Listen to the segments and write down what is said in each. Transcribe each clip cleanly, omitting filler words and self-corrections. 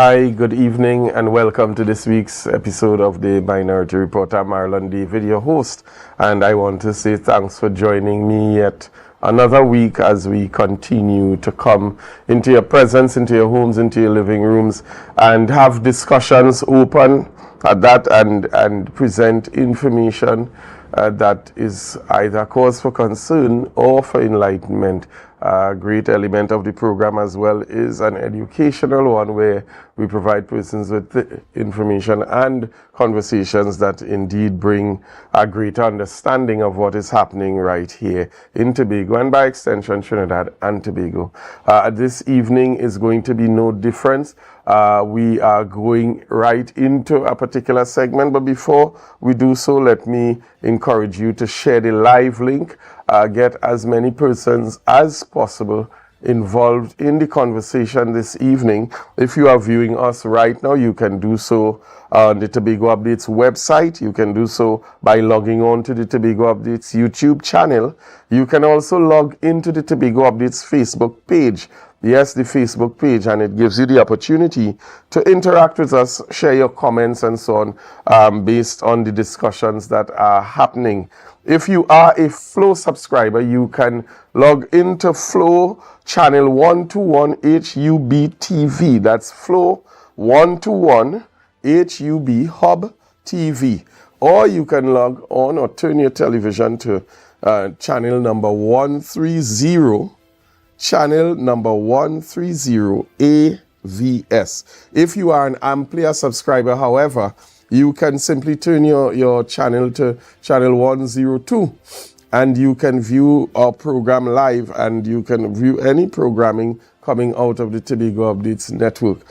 Hi, good evening, and welcome to this week's episode of the Minority Report. I'm Marlon David, your host, and I want to say thanks for joining me yet another week as we continue to come into your presence, into your homes, into your living rooms, and have discussions open at that and present information that is either cause for concern or for enlightenment. A great element of the program as well is an educational one where we provide persons with information and conversations that indeed bring a greater understanding of what is happening right here in Tobago and by extension Trinidad and Tobago. This evening is going to be no different. We are going right into a particular segment, but before we do so, let me encourage you to share the live link. Get as many persons as possible involved in the conversation this evening. If you are viewing us right now, you can do so on the Tobago Updates website. You can do so by logging on to the Tobago Updates YouTube channel. You can also log into the Tobago Updates Facebook page. Yes, the Facebook page, and it gives you the opportunity to interact with us, share your comments and so on, based on the discussions that are happening. If you are a Flow subscriber, you can log into Flow channel 121 HUB TV. That's Flow 121 HUB Hub TV. Or you can log on or turn your television to channel number 130. Channel number 130 AVS. If you are an AMPLIA subscriber, however, you can simply turn your channel to channel 102 and you can view our program live and you can view any programming coming out of the Tobago Updates network.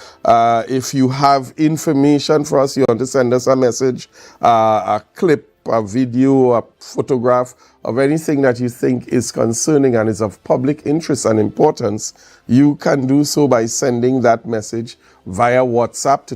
If you have information for us, you want to send us a message, a clip, a video, a photograph of anything that you think is concerning and is of public interest and importance, you can do so by sending that message via WhatsApp to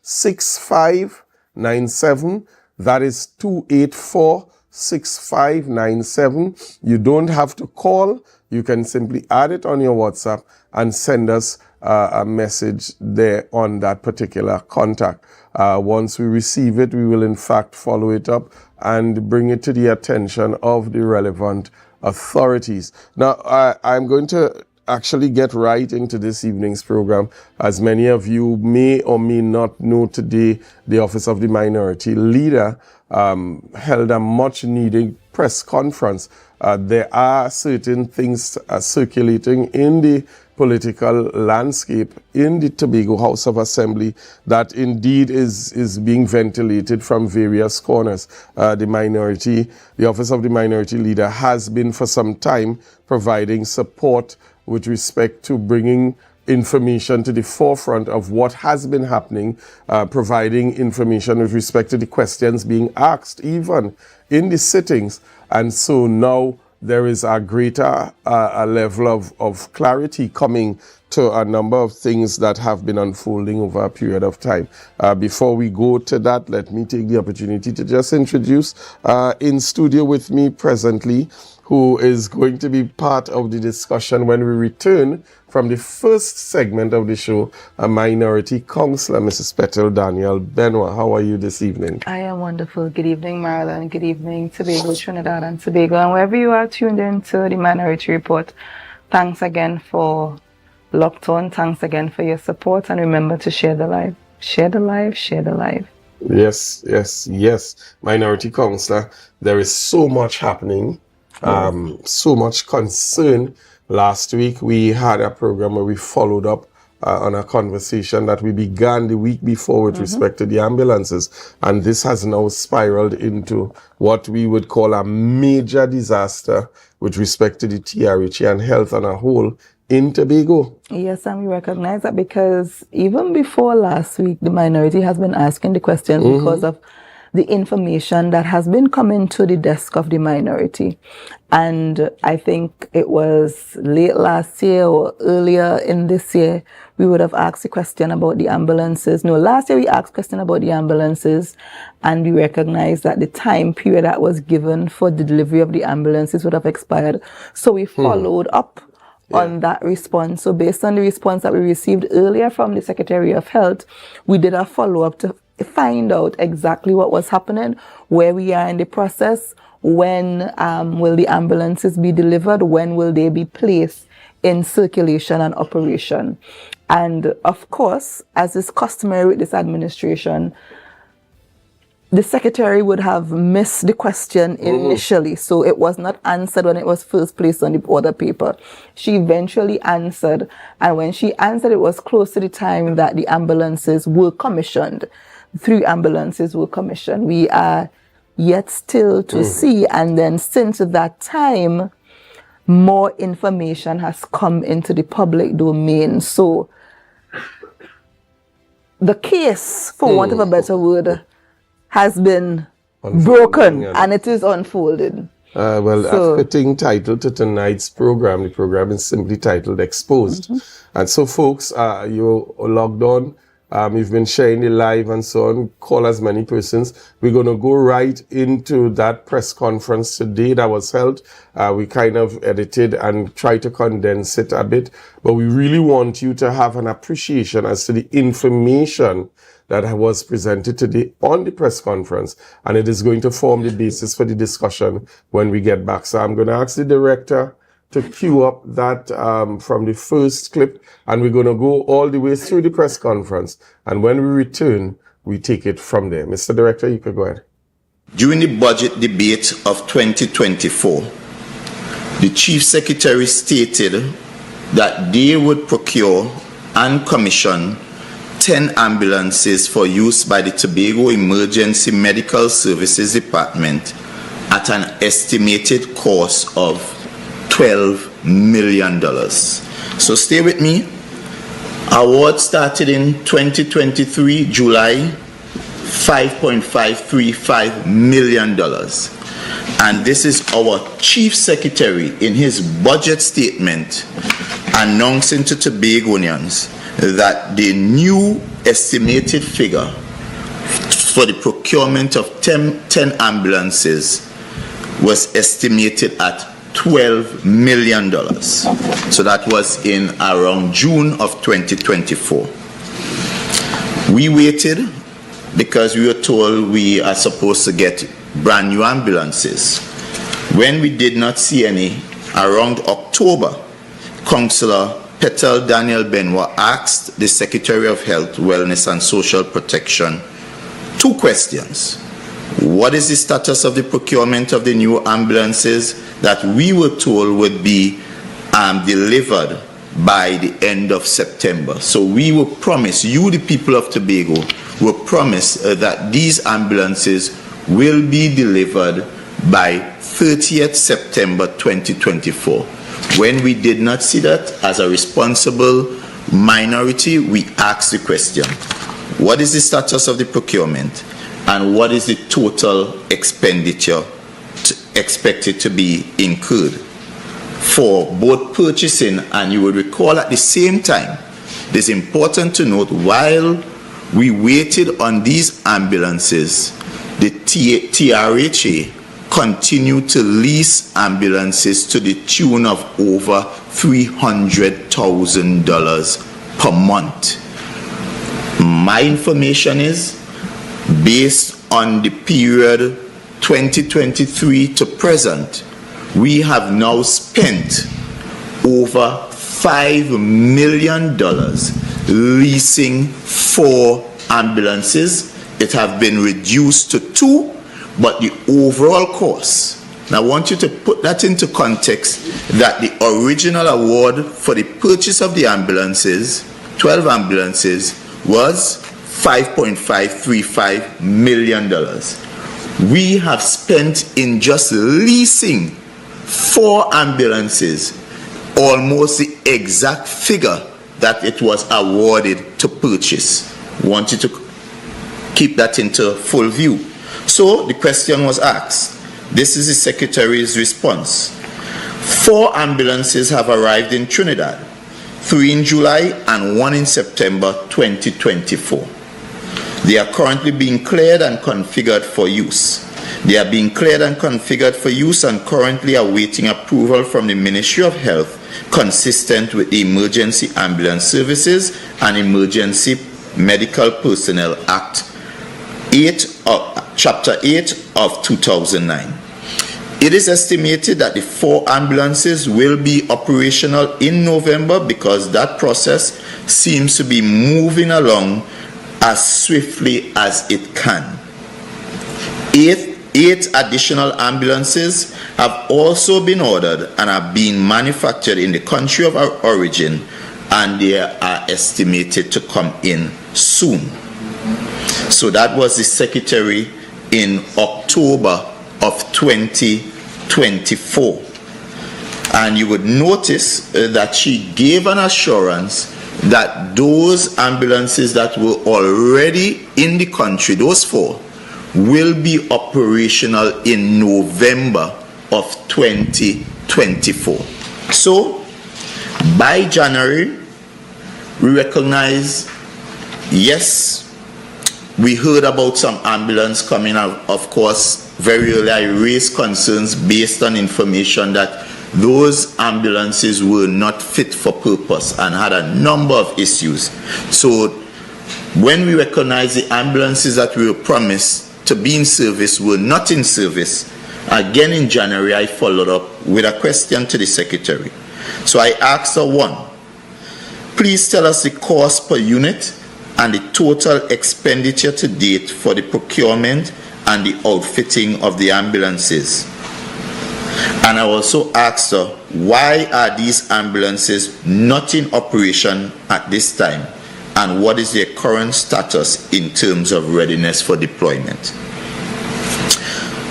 284-6597. That is 284-6597. You don't have to call. You can simply add it on your WhatsApp and send us a message there on that particular contact. Once we receive it, we will in fact follow it up and bring it to the attention of the relevant authorities. Now, I'm going to actually get right into this evening's program. As many of you may or may not know, today the Office of the Minority Leader held a much needed press conference. There are certain things circulating in the political landscape in the Tobago House of Assembly that indeed is being ventilated from various corners. The Office of the Minority Leader has been for some time providing support with respect to bringing information to the forefront of what has been happening, providing information with respect to the questions being asked, even in the sittings. And so now there is a greater level of clarity coming to a number of things that have been unfolding over a period of time. Before we go to that, let me take the opportunity to just introduce in studio with me presently, who is going to be part of the discussion when we return from the first segment of the show, a minority counselor, Mrs. Petal Daniel Benoit. How are you this evening? I am wonderful. Good evening, Marlon. Good evening, Tobago, Trinidad and Tobago. And wherever you are tuned in to the Minority Report, thanks again for locked on. Thanks again for your support. And remember to share the live. Share the live, share the live. Yes, yes, yes. Minority counselor, there is so much happening. So much concern. Last week we had a program where we followed up on a conversation that we began the week before with respect to the ambulances, and this has now spiraled into what we would call a major disaster with respect to the THAA and health on a whole in Tobago. Yes, and we recognize that because even before last week, the minority has been asking the questions because of the information that has been coming to the desk of the minority. And I think it was late last year or earlier in this year, we would have asked a question about the ambulances. No, last year we asked a question about the ambulances, and we recognized that the time period that was given for the delivery of the ambulances would have expired. So we followed up on that response. So based on the response that we received earlier from the Secretary of Health, we did a follow-up to find out exactly what was happening, where we are in the process, when will the ambulances be delivered, when will they be placed in circulation and operation. And of course, as is customary with this administration, the secretary would have missed the question initially, so it was not answered when it was first placed on the order paper. She eventually answered, and when she answered, it was close to the time that the ambulances were commissioned. 3 ambulances were commissioned. We are yet still to see, and then since that time, more information has come into the public domain. So the case, for want of a better word, has been broken, and it is unfolding. A fitting title to tonight's program. The program is simply titled Exposed. And so folks, you're logged on. You've been sharing the live and so on. Call as many persons. We're going to go right into that press conference today that was held. We kind of edited and tried to condense it a bit. But we really want you to have an appreciation as to the information that was presented today on the press conference. And it is going to form the basis for the discussion when we get back. So I'm going to ask the director to cue up that from the first clip, and we're going to go all the way through the press conference. And when we return, we take it from there. Mr. Director, you could go ahead. During the budget debate of 2024, the Chief Secretary stated that they would procure and commission 10 ambulances for use by the Tobago Emergency Medical Services Department at an estimated cost of $12 million. So stay with me. Award started in 2023, July, $5.535 million. And this is our Chief Secretary in his budget statement announcing to Tobagonians that the new estimated figure for the procurement of 10 ambulances was estimated at $12 million. So that was in around June of 2024. We waited because we were told we are supposed to get brand new ambulances. When we did not see any, around October, Councillor Petal Daniel Benoit asked the Secretary of Health, Wellness and Social Protection 2 questions. What is the status of the procurement of the new ambulances that we were told would be delivered by the end of September? So we were promised, you the people of Tobago, were promised that these ambulances will be delivered by 30th September 2024. When we did not see that, as a responsible minority, we asked the question, what is the status of the procurement and what is the total expenditure expected to be incurred for both purchasing? And you would recall at the same time, it is important to note, while we waited on these ambulances, the THAA continue to lease ambulances to the tune of over $300,000 per month. My information is, based on the period 2023 to present, we have now spent over $5 million leasing 4 ambulances. It has been reduced to 2. But the overall cost, now I want you to put that into context, that the original award for the purchase of the ambulances, 12 ambulances, was $5.535 million. We have spent in just leasing 4 ambulances almost the exact figure that it was awarded to purchase. I want you to keep that into full view. So the question was asked. This is the Secretary's response. 4 ambulances have arrived in Trinidad, 3 in July and 1 in September 2024. They are currently being cleared and configured for use. They are being cleared and configured for use and currently awaiting approval from the Ministry of Health consistent with the Emergency Ambulance Services and Emergency Medical Personnel Act Chapter 8 of 2009. It is estimated that the 4 ambulances will be operational in November because that process seems to be moving along as swiftly as it can. 8 additional ambulances have also been ordered and are being manufactured in the country of our origin, and they are estimated to come in soon. So that was the Secretary in October of 2024. And you would notice that she gave an assurance that those ambulances that were already in the country, those 4, will be operational in November of 2024. So, by January, we recognize, yes, we heard about some ambulance coming out. Of course, very early I raised concerns based on information that those ambulances were not fit for purpose and had a number of issues. So when we recognize the ambulances that we were promised to be in service were not in service, again in January I followed up with a question to the Secretary. So I asked her, 1, please tell us the cost per unit and the total expenditure to date for the procurement and the outfitting of the ambulances. And I also asked her, why are these ambulances not in operation at this time, and what is their current status in terms of readiness for deployment?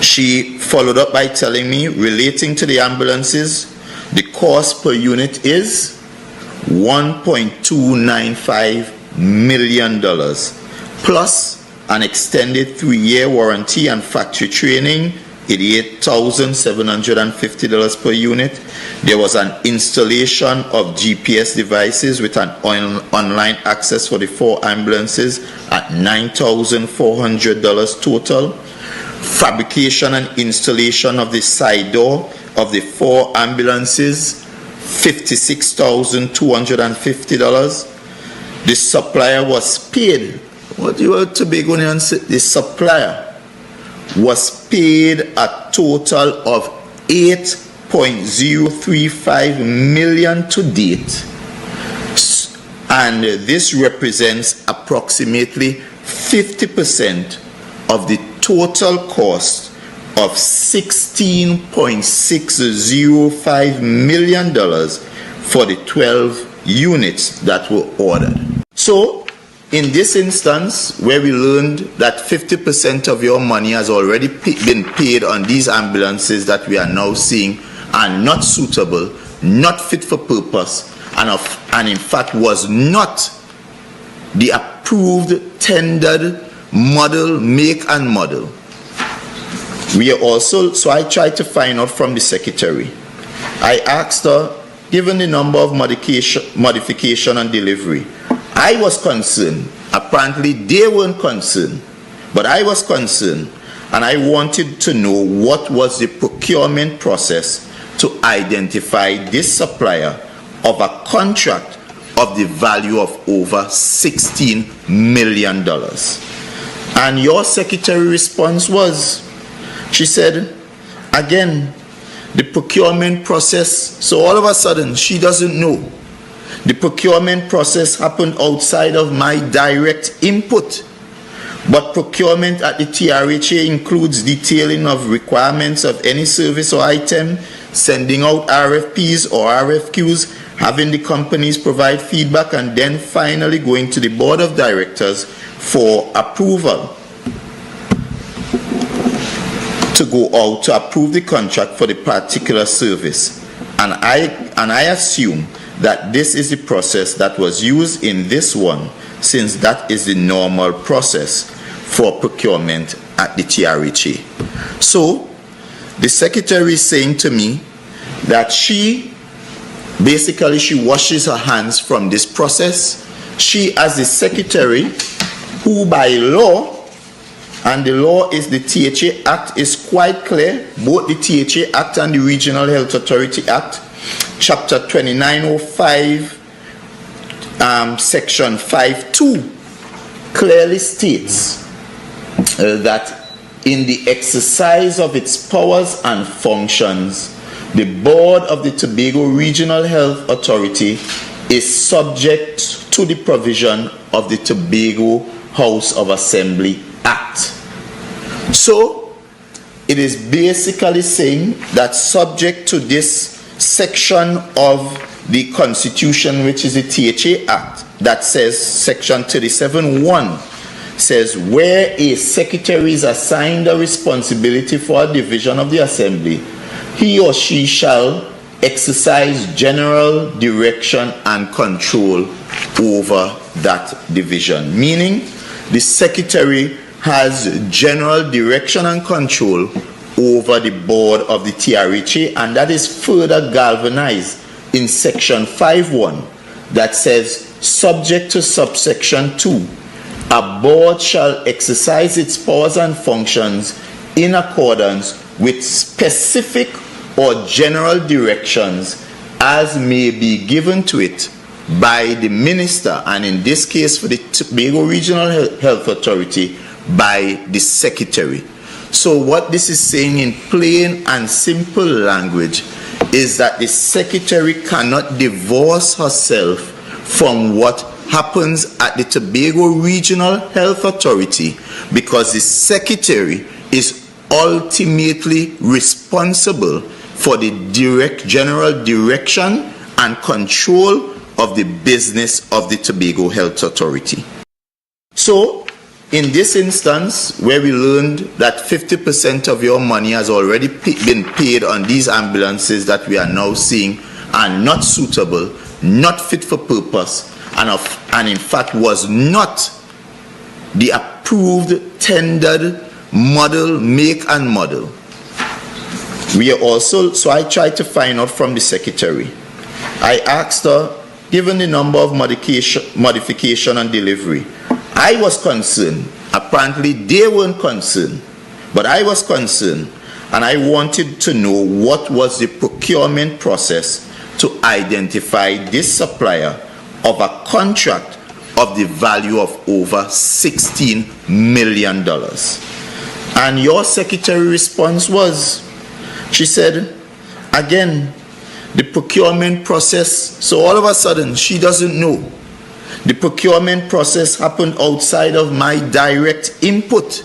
She followed up by telling me, relating to the ambulances, the cost per unit is $1.295 million, plus an extended 3-year warranty and factory training, $88,750 per unit. There was an installation of GPS devices with an online access for the 4 ambulances at $9,400 total. Fabrication and installation of the side door of the 4 ambulances, $56,250. The supplier was paid. What do you want to be going and say? The supplier was paid a total of $8.035 million to date, and this represents approximately 50% of the total cost of $16.605 million for the 12 units that were ordered. So in this instance, where we learned that 50% of your money has already been paid on these ambulances that we are now seeing are not suitable, not fit for purpose, and in fact was not the approved, tendered model, make and model. We are also, so I tried to find out from the Secretary. I asked her, given the number of modification and delivery, I was concerned. Apparently they weren't concerned, but I was concerned, and I wanted to know what was the procurement process to identify this supplier of a contract of the value of over $16 million. And your Secretary response was, she said, again, the procurement process, so all of a sudden she doesn't know. The procurement process happened outside of my direct input. But procurement at the TRHA includes detailing of requirements of any service or item, sending out RFPs or RFQs, having the companies provide feedback, and then finally going to the board of directors for approval to go out to approve the contract for the particular service. And I assume that this is the process that was used in this one, since that is the normal process for procurement at the TRHA. So the Secretary is saying to me that she washes her hands from this process. She, as the Secretary, who by law, and the law is the THA Act is quite clear, both the THA Act and the Regional Health Authority Act, Chapter 2905, Section 5.2 clearly states that in the exercise of its powers and functions, the Board of the Tobago Regional Health Authority is subject to the provision of the Tobago House of Assembly Act. So, it is basically saying that subject to this section of the Constitution, which is the THAA Act, that says, Section 37(1), says, where a secretary is assigned a responsibility for a division of the Assembly, he or she shall exercise general direction and control over that division. Meaning, the secretary has general direction and control over the board of the TRHA, and that is further galvanized in Section 5.1 that says, subject to subsection 2, a board shall exercise its powers and functions in accordance with specific or general directions as may be given to it by the minister, and in this case for the Tobago Regional Health Authority, by the secretary. So what this is saying in plain and simple language is that the secretary cannot divorce herself from what happens at the Tobago Regional Health Authority, because the secretary is ultimately responsible for the general direction and control of the business of the Tobago Health Authority. So, in this instance, where we learned that 50% of your money has already been paid on these ambulances that we are now seeing are not suitable, not fit for purpose, and in fact was not the approved, tendered model, make and model. We are also, so I tried to find out from the secretary. I asked her, given the number of modification and delivery, I was concerned. Apparently they weren't concerned, but I was concerned, and I wanted to know what was the procurement process to identify this supplier of a contract of the value of over $16 million. And your secretary response was, she said, again, the procurement process, so all of a sudden she doesn't know. The procurement process happened outside of my direct input.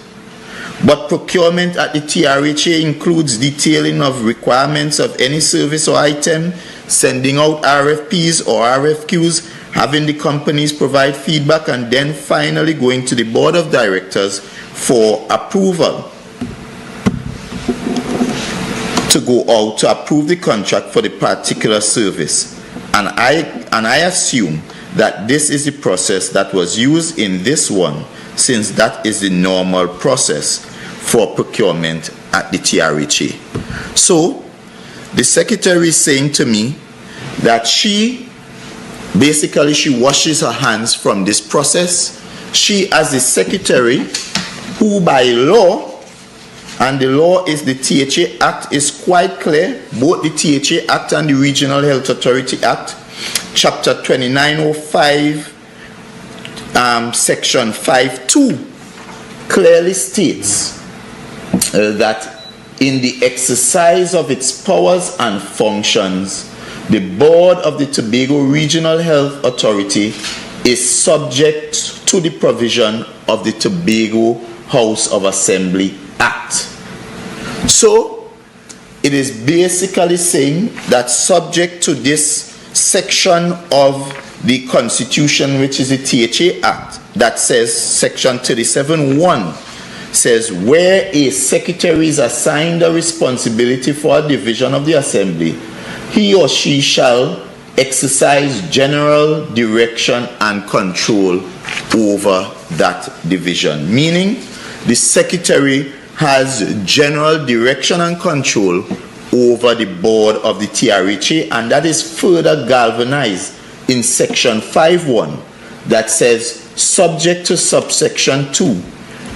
But procurement at the TRHA includes detailing of requirements of any service or item, sending out RFPs or RFQs, having the companies provide feedback, and then finally going to the board of directors for approval to go out to approve the contract for the particular service. And I assume that this is the process that was used in this one, since that is the normal process for procurement at the TRHA. So the secretary is saying to me that she washes her hands from this process. She, as the secretary, who by law, and the law is the THA Act is quite clear, both the THA Act and the Regional Health Authority Act, Chapter 2905, Section 5.2 clearly states that in the exercise of its powers and functions, the Board of the Tobago Regional Health Authority is subject to the provision of the Tobago House of Assembly Act. So, it is basically saying that subject to this section of the Constitution, which is the THA Act, that says, Section 37(1), says, where a secretary is assigned a responsibility for a division of the Assembly, he or she shall exercise general direction and control over that division. Meaning, the secretary has general direction and control over the board of the TRHA, and that is further galvanized in Section 5.1 that says, subject to subsection 2,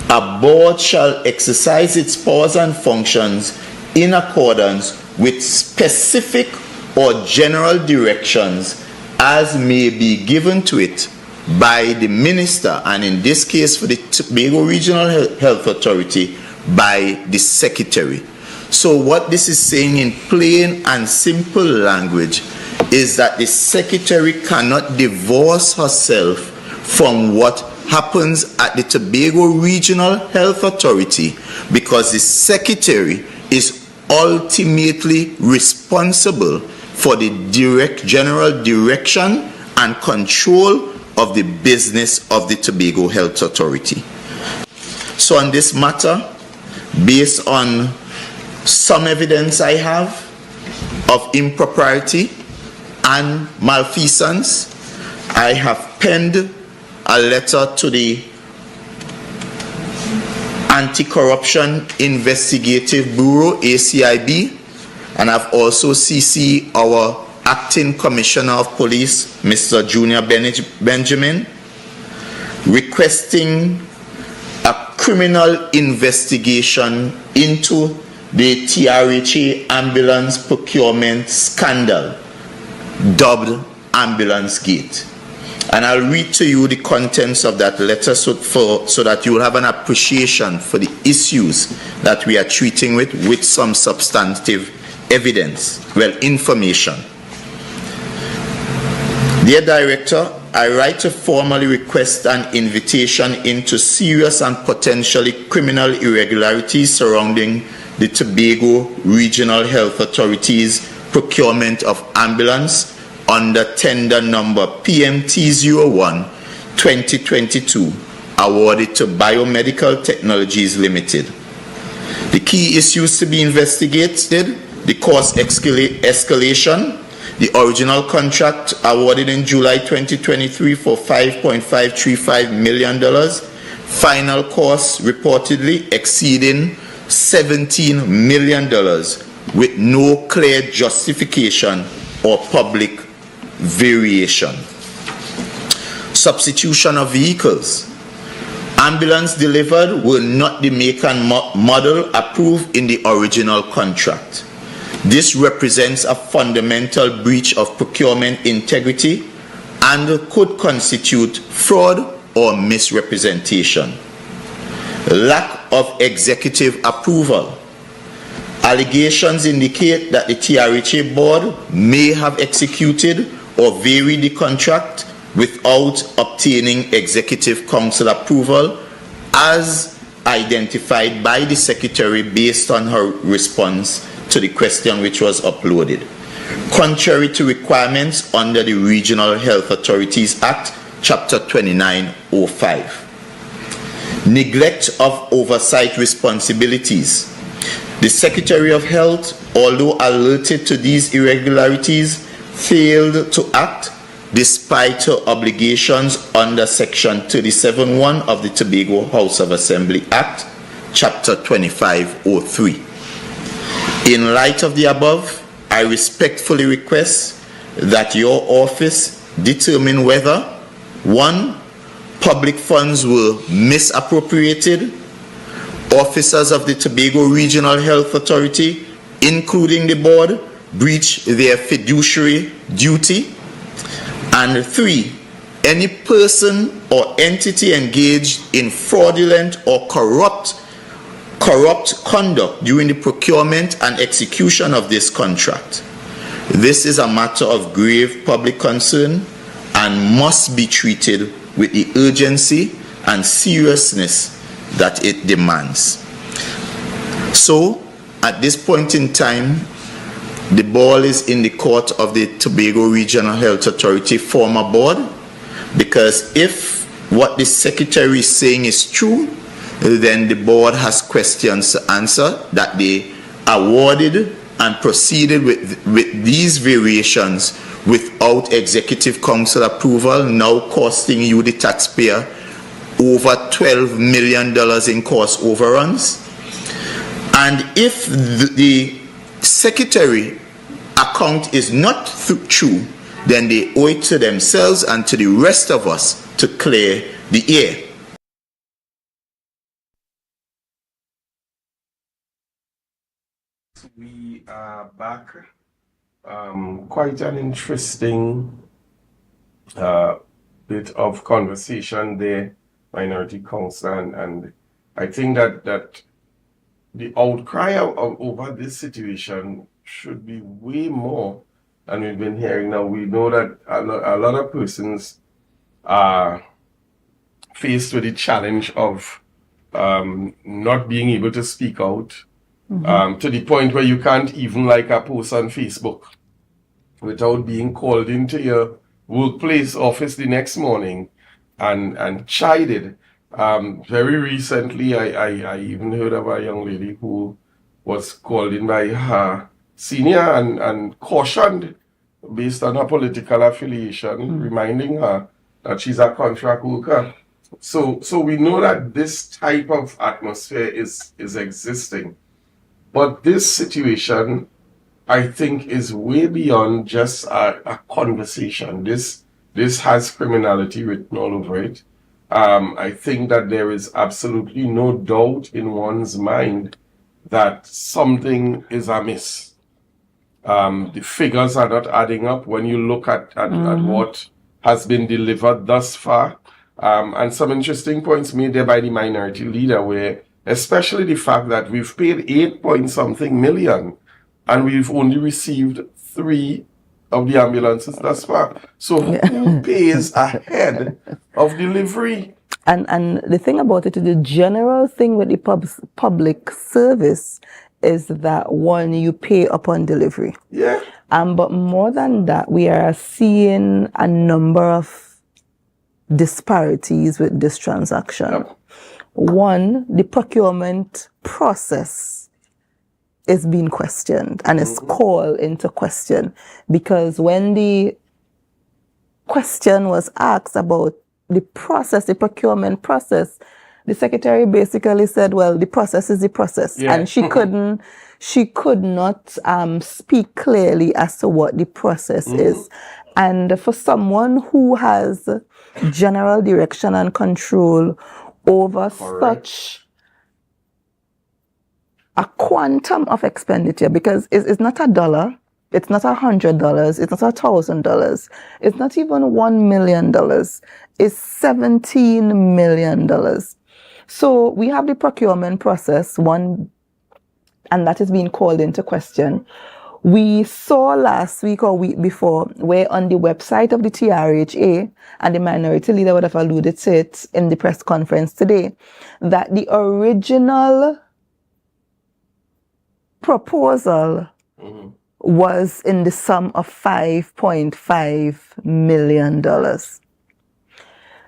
a board shall exercise its powers and functions in accordance with specific or general directions as may be given to it by the minister, and in this case for the Tobago Regional Health Authority, by the secretary. So what this is saying in plain and simple language is that the secretary cannot divorce herself from what happens at the Tobago Regional Health Authority, because the secretary is ultimately responsible for the general direction and control of the business of the Tobago Health Authority. So on this matter, based on some evidence I have of impropriety and malfeasance, I have penned a letter to the Anti-Corruption Investigative Bureau, ACIB, and I've also CC'd our Acting Commissioner of Police, Mr. Junior Benjamin, requesting a criminal investigation into the THAA ambulance procurement scandal, dubbed Ambulance Gate. And I'll read to you the contents of that letter so that you will have an appreciation for the issues that we are treating with some substantive evidence, information. Dear Director, I write to formally request an invitation into serious and potentially criminal irregularities surrounding the Tobago Regional Health Authority's procurement of ambulance under tender number PMT01 2022 awarded to Biomedical Technologies Limited. The key issues to be investigated: the cost escalation, the original contract awarded in July 2023 for $5.535 million, final costs reportedly exceeding $17 million with no clear justification or public variation. Substitution of vehicles. Ambulance delivered were not the make and model approved in the original contract. This represents a fundamental breach of procurement integrity and could constitute fraud or misrepresentation. Lack of executive approval. Allegations indicate that the THAA board may have executed or varied the contract without obtaining executive council approval, as identified by the secretary based on her response to the question which was uploaded, contrary to requirements under the Regional Health Authorities Act, Chapter 2905. Neglect of oversight responsibilities. The Secretary of Health, although alerted to these irregularities, failed to act despite her obligations under Section 37(1) of the Tobago House of Assembly Act, Chapter 2503. In light of the above, I respectfully request that your office determine whether 1. Public funds were misappropriated, officers of the Tobago Regional Health Authority, including the board, breached their fiduciary duty, and 3. Any person or entity engaged in fraudulent or corrupt conduct during the procurement and execution of this contract. This is a matter of grave public concern and must be treated with the urgency and seriousness that it demands. So, at this point in time, the ball is in the court of the Tobago Regional Health Authority former board, because if what the secretary is saying is true, then the board has questions to answer that they awarded and proceeded with these variations without executive council approval, now costing you, the taxpayer, over $12 million in cost overruns. And if the secretary account is not true, then they owe it to themselves and to the rest of us to clear the air. We are back Quite an interesting bit of conversation there, Minority Council, and I think that the outcry over this situation should be way more than we've been hearing now. We know that a lot of persons are faced with the challenge of not being able to speak out, to the point where you can't even like a post on Facebook without being called into your workplace office the next morning and chided. Very recently, I even heard of a young lady who was called in by her senior and cautioned based on her political affiliation, reminding her that she's a contract worker. So we know that this type of atmosphere is existing. But this situation, I think, is way beyond just a conversation. This has criminality written all over it. I think that there is absolutely no doubt in one's mind that something is amiss. The figures are not adding up when you look at what has been delivered thus far. And some interesting points made there by the minority leader, where especially the fact that we've paid 8 point something million and we've only received 3 of the ambulances thus far. So who pays ahead of delivery? And the thing about it, the general thing with the public service is that, one, you pay upon delivery. Yeah. But more than that, we are seeing a number of disparities with this transaction. Yep. One, the procurement process is being questioned and is called into question, because when the question was asked about the process, the procurement process, the secretary basically said, well, the process is the process. Yeah. And she could not speak clearly as to what the process is. And for someone who has general direction and control over such a quantum of expenditure, because it's not $1, it's not $100, it's not $1,000, it's not even $1 million, it's $17 million. So we have the procurement process, one, and that is being called into question. We saw last week or week before where on the website of the THAA, and the minority leader would have alluded to it in the press conference today, that the original proposal was in the sum of $5.5 million.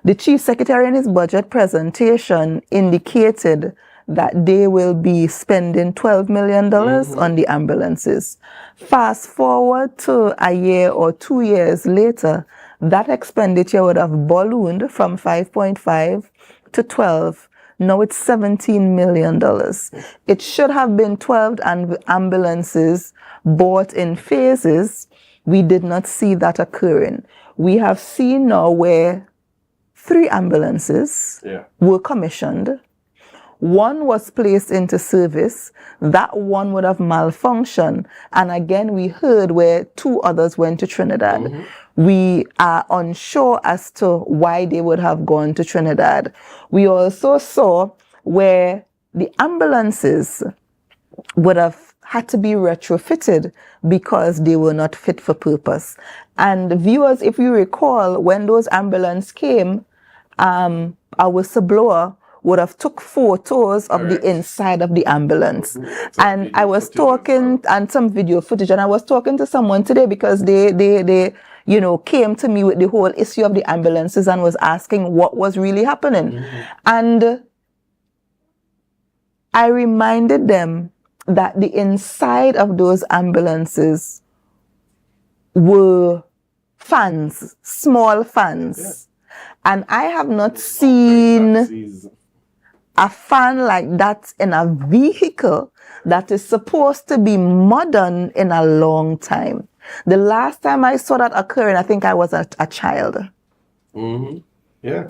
The Chief Secretary in his budget presentation indicated that they will be spending $12 million on the ambulances. Fast forward to a year or 2 years later, that expenditure would have ballooned from 5.5 to 12. Now it's $17 million. It should have been 12 ambulances bought in phases. We did not see that occurring. We have seen now where 3 ambulances were commissioned. 1 was placed into service. That one would have malfunctioned. And again, we heard where 2 others went to Trinidad. We are unsure as to why they would have gone to Trinidad. We also saw where the ambulances would have had to be retrofitted because they were not fit for purpose. And viewers, if you recall, when those ambulances came, our whistleblower would have took photos of the inside of the ambulance. And I was talking, and some video footage, and I was talking to someone today because they came to me with the whole issue of the ambulances and was asking what was really happening. And I reminded them that the inside of those ambulances were fans, small fans. And I have not seen a fan like that in a vehicle that is supposed to be modern in a long time. The last time I saw that occurring, I think I was a child. Yeah.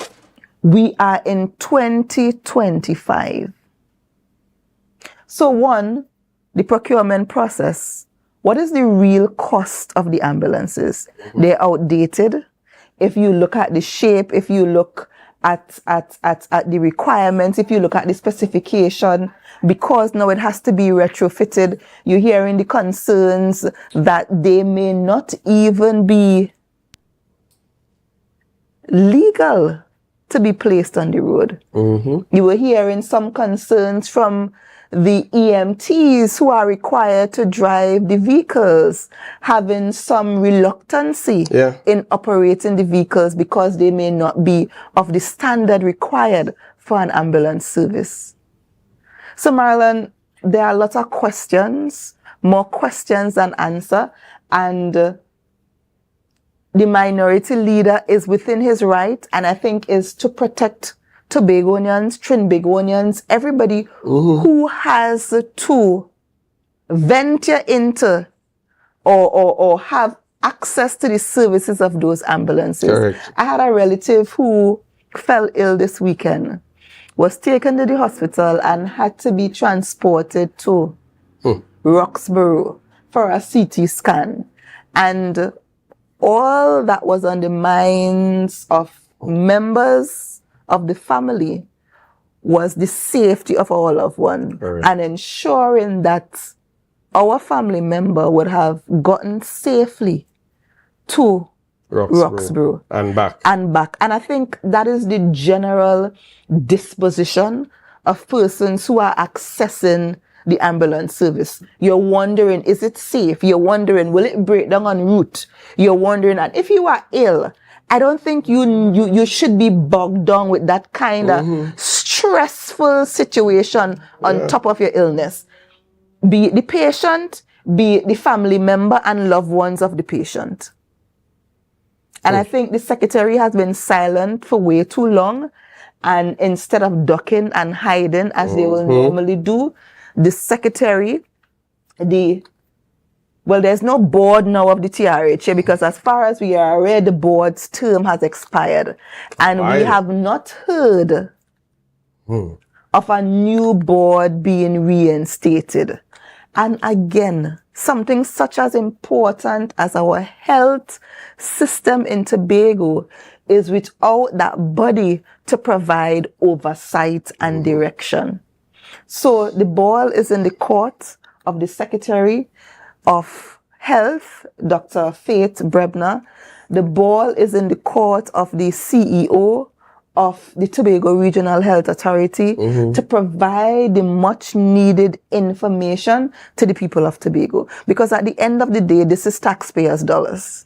We are in 2025. So one, the procurement process what is the real cost of the ambulances? They're outdated. If you look at the shape, if you look at the requirements, if you look at the specification, because now it has to be retrofitted, you're hearing the concerns that they may not even be legal to be placed on the road. You were hearing some concerns from the EMTs who are required to drive the vehicles, having some reluctancy in operating the vehicles because they may not be of the standard required for an ambulance service. So, Marilyn, there are lots of questions, more questions than answer, and the minority leader is within his right, and I think is to protect Tobagonians, Trinbagonians, everybody who has to venture into or have access to the services of those ambulances. Correct. I had a relative who fell ill this weekend, was taken to the hospital and had to be transported to Roxborough for a CT scan. And all that was on the minds of members of the family was the safety of our loved one, and ensuring that our family member would have gotten safely to Roxborough and back. And I think that is the general disposition of persons who are accessing the ambulance service. You're wondering, is it safe? You're wondering, will it break down en route? You're wondering, and if you are ill, I don't think you should be bogged down with that kind of stressful situation on top of your illness. Be it the patient, be it the family member and loved ones of the patient. And I think the secretary has been silent for way too long. And instead of ducking and hiding as they will normally do, the secretary, there's no board now of the TRHA, because as far as we are aware, the board's term has expired. And we have not heard of a new board being reinstated. And again, something such as important as our health system in Tobago is without that body to provide oversight and direction. So the ball is in the court of the Secretary of Health, Dr. Faith Brebner. The ball is in the court of the CEO of the Tobago Regional Health Authority to provide the much needed information to the people of Tobago. Because at the end of the day, this is taxpayers' dollars.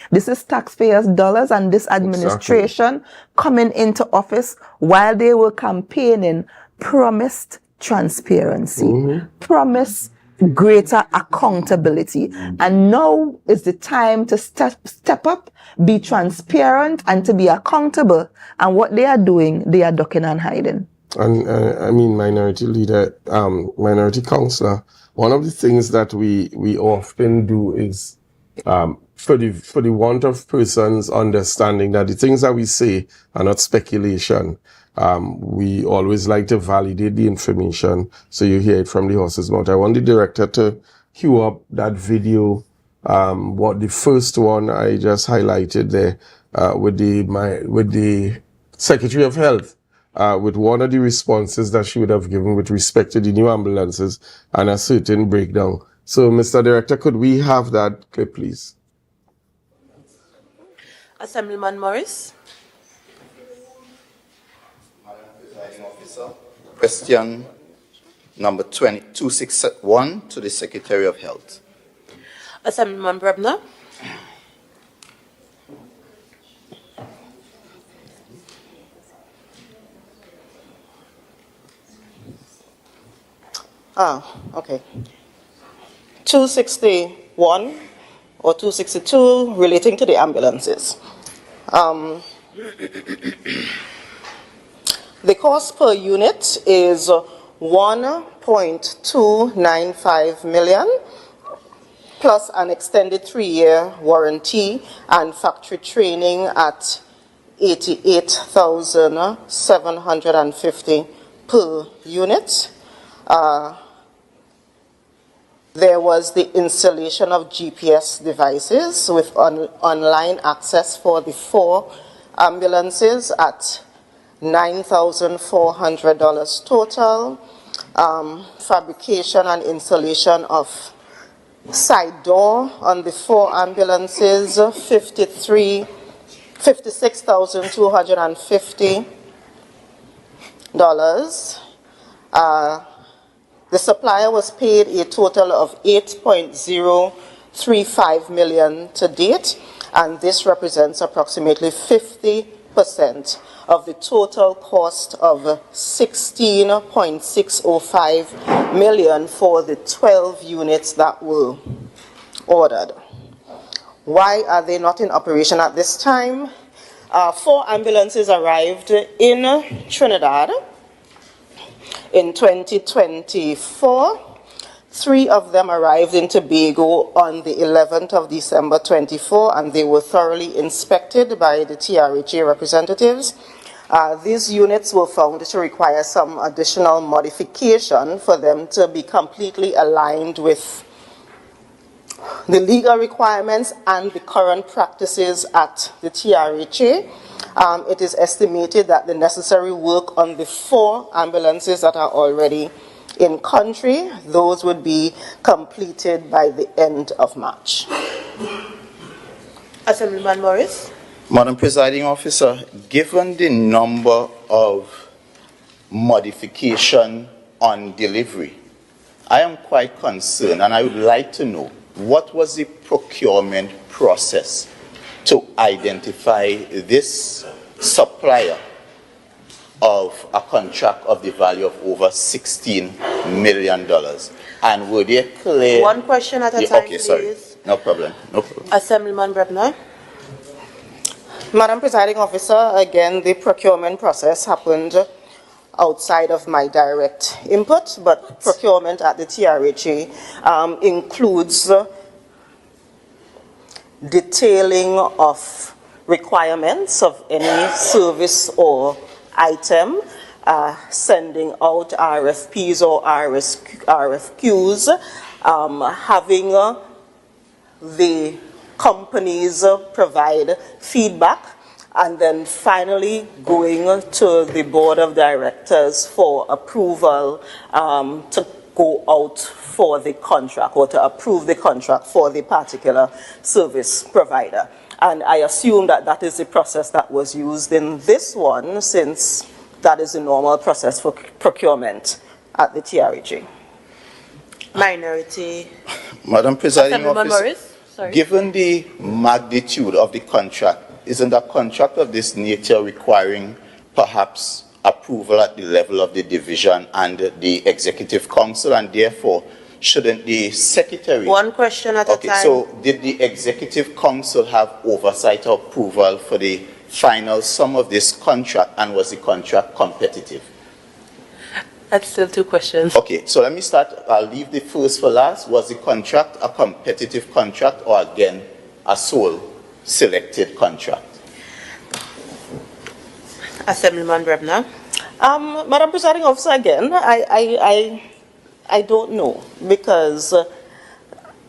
This is taxpayers' dollars, and this administration coming into office while they were campaigning promised transparency, promised greater accountability. And now is the time to step up, be transparent, and to be accountable. And what they are doing, they are ducking and hiding. And I mean, minority leader, minority councillor, one of the things that we often do is, for the want of persons understanding that the things that we say are not speculation, we always like to validate the information so you hear it from the horse's mouth. I want the director to cue up that video, what the first one I just highlighted there, with the Secretary of Health, with one of the responses that she would have given with respect to the new ambulances and a certain breakdown. So, Mr. Director, could we have that clip, please? Assemblyman Morris. Madam Presiding Officer, question number 261 to the Secretary of Health. Assemblyman Brebner. Okay. 261 or 262 relating to the ambulances. The cost per unit is 1.295 million plus an extended 3-year warranty and factory training at 88,750 per unit. There was the installation of GPS devices with online access for the 4 ambulances at $9,400 total. Fabrication and installation of side door on the 4 ambulances, $56,250. The supplier was paid a total of $8.035 million to date, and this represents approximately 50% of the total cost of $16.605 million for the 12 units that were ordered. Why are they not in operation at this time? 4 ambulances arrived in Trinidad in 2024. 3 of them arrived in Tobago on the 11th of December 24, and they were thoroughly inspected by the THAA representatives. These units were found to require some additional modification for them to be completely aligned with the legal requirements and the current practices at the THAA. It is estimated that the necessary work on the 4 ambulances that are already in country, those would be completed by the end of March. Assemblyman Morris. Madam Presiding Officer, given the number of modification on delivery, I am quite concerned, and I would like to know what was the procurement process to identify this supplier of a contract of the value of over $16 million. And were they clear? One question at a time, okay, sorry. please. No problem. No problem. Assemblyman Brebner. Madam Presiding Officer, again, the procurement process happened outside of my direct input, but procurement at the THAA includes detailing of requirements of any service or item, sending out RFPs or RFQs, having the companies provide feedback, and then finally going to the board of directors for approval to go out for the contract or to approve the contract for the particular service provider. And I assume that that is the process that was used in this one, since that is the normal process for procurement at the THAA. Minority. Madam Presiding Assemblyman Officer, Morris. Sorry. given the magnitude of the contract, isn't a contract of this nature requiring perhaps approval at the level of the division and the executive council, and therefore shouldn't the secretary... One question at a time. So did the executive council have oversight or approval for the final sum of this contract, and was the contract competitive? That's still 2 questions. Okay, so let me start. I'll leave the first for last. Was the contract a competitive contract, or again a sole selected contract? Assemblyman Brebner. Madam Presiding Officer, again, I don't know, because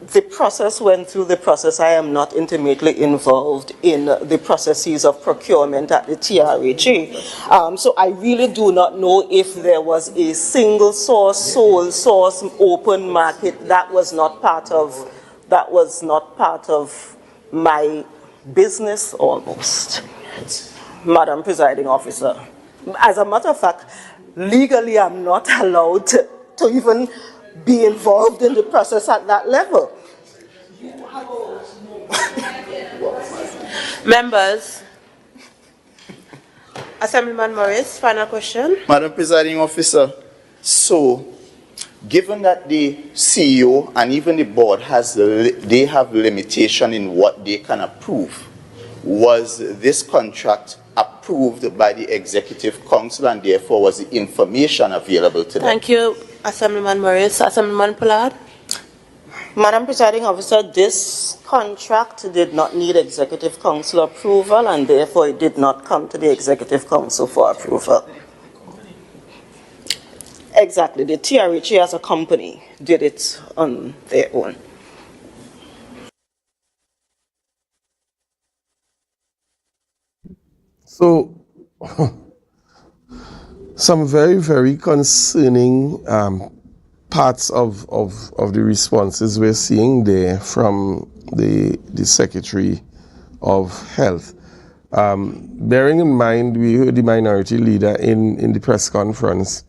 the process went through the process. I am not intimately involved in the processes of procurement at the THAA. So I really do not know if there was a single source, sole source, open market. That was not part of my business almost, Madam Presiding Officer. As a matter of fact, legally I'm not allowed to even be involved in the process at that level. Members. Assemblyman Morris, final question. Madam Presiding Officer, so given that the CEO and even the board they have limitation in what they can approve, was this contract approved by the executive council, and therefore was the information available to them? Thank you, Assemblyman Morris. Assemblyman Pollard. Madam Presiding Officer, this contract did not need executive council approval, and therefore it did not come to the executive council for approval. Exactly. The TRHA as a company did it on their own. So, some very, very concerning parts of the responses we're seeing there from the Secretary of Health. Bearing in mind, we heard the minority leader in the press conference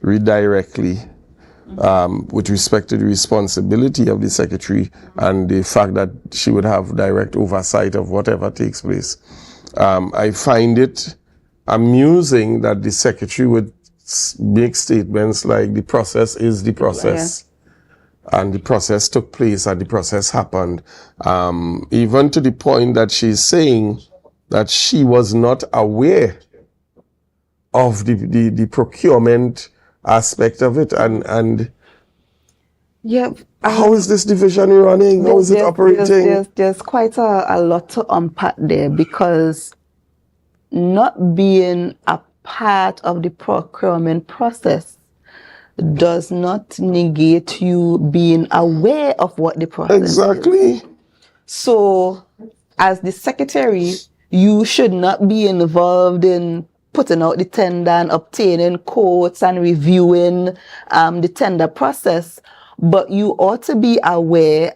read directly with respect to the responsibility of the Secretary and the fact that she would have direct oversight of whatever takes place. I find it amusing that the Secretary would make statements like the process is the process. Yeah. And the process took place and the process happened. Even to the point that she's saying that she was not aware of the procurement aspect of it. And yeah, how is this division running? How is it operating? There's quite a lot to unpack there, because not being a part of the procurement process does not negate you being aware of what the process exactly is. So, as the Secretary, you should not be involved in putting out the tender and obtaining quotes and reviewing the tender process, but you ought to be aware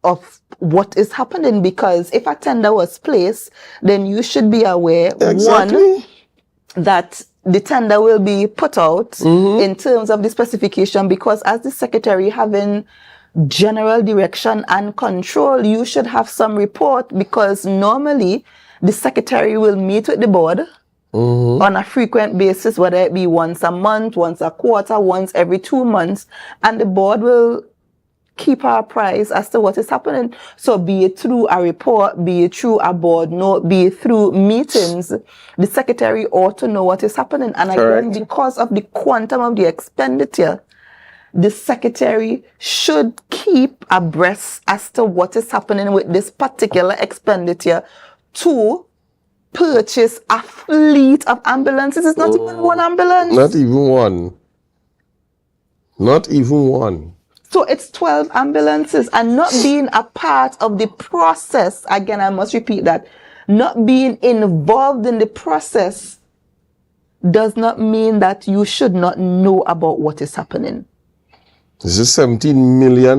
of what is happening, because if a tender was placed, then you should be aware, exactly. One, that the tender will be put out in terms of the specification, because as the Secretary having general direction and control, you should have some report, because normally the Secretary will meet with the board on a frequent basis, whether it be once a month, once a quarter, once every 2 months, and the board will keep her apprised as to what is happening. So be it through a report, be it through a board note, be it through meetings, the Secretary ought to know what is happening. And again, because of the quantum of the expenditure, the Secretary should keep abreast as to what is happening with this particular expenditure to purchase a fleet of ambulances. It's not even one ambulance. Not even one. Not even one. So it's 12 ambulances, and not being a part of the process, again, I must repeat that, not being involved in the process does not mean that you should not know about what is happening. This is $17 million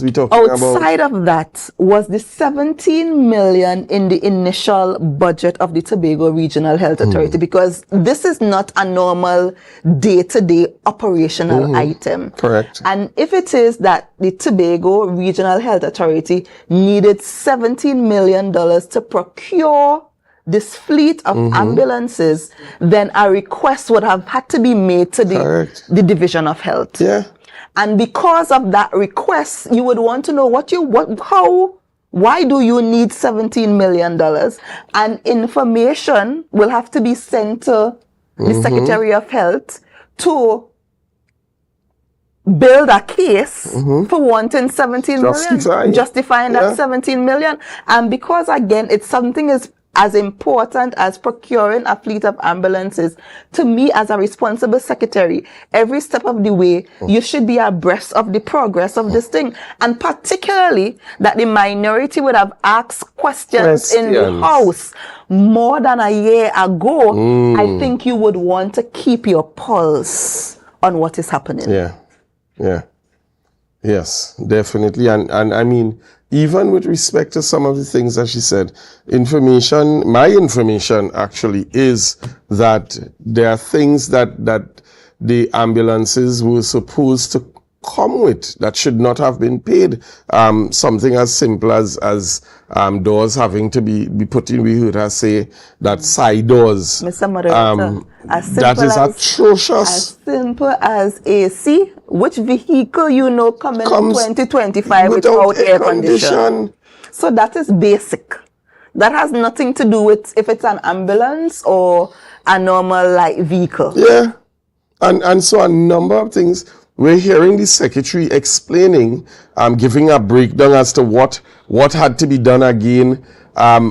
we talking about. Outside of that was the $17 million in the initial budget of the Tobago Regional Health Authority, because this is not a normal day-to-day operational item. Correct. And if it is that the Tobago Regional Health Authority needed $17 million to procure this fleet of ambulances, then a request would have had to be made to the Division of Health. Yeah. And because of that request, you would want to know why do you need $17 million? And information will have to be sent to the Secretary of Health to build a case for wanting 17 million, justifying that 17 million. And because again, it's something as important as procuring a fleet of ambulances, to me as a responsible secretary, every step of the way, you should be abreast of the progress of this thing. And particularly that the minority would have asked questions in the House more than a year ago. I think you would want to keep your pulse on what is happening. Yes, definitely. And I mean, even with respect to some of the things that she said, my information actually is that there are things that the ambulances were supposed to come with that should not have been paid. Something as simple as doors having to be put in. We heard her say that side doors. Mr. Moderator, that is atrocious. As simple as AC. Which vehicle coming in 2025 without air condition? So that is basic. That has nothing to do with if it's an ambulance or a normal light vehicle. Yeah. And so a number of things. We're hearing the Secretary explaining, giving a breakdown as to what had to be done again.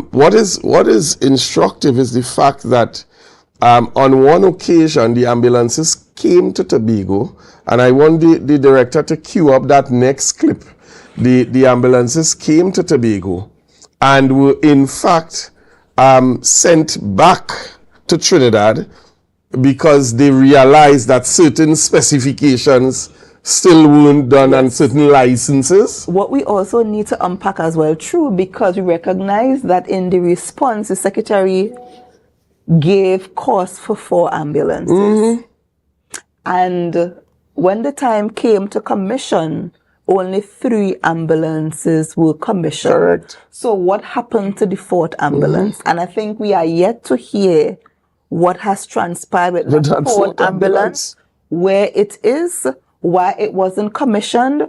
What is instructive is the fact that on one occasion the ambulances came to Tobago, and I want the director to cue up that next clip. The ambulances came to Tobago and were in fact sent back to Trinidad because they realized that certain specifications still weren't done and certain licenses. What we also need to unpack as well, true, because we recognize that in the response, the Secretary gave costs for 4 ambulances. And when the time came to commission, only 3 ambulances were commissioned. Correct. So what happened to the 4th ambulance? And I think we are yet to hear what has transpired with that 4th ambulance, where it is, why it wasn't commissioned,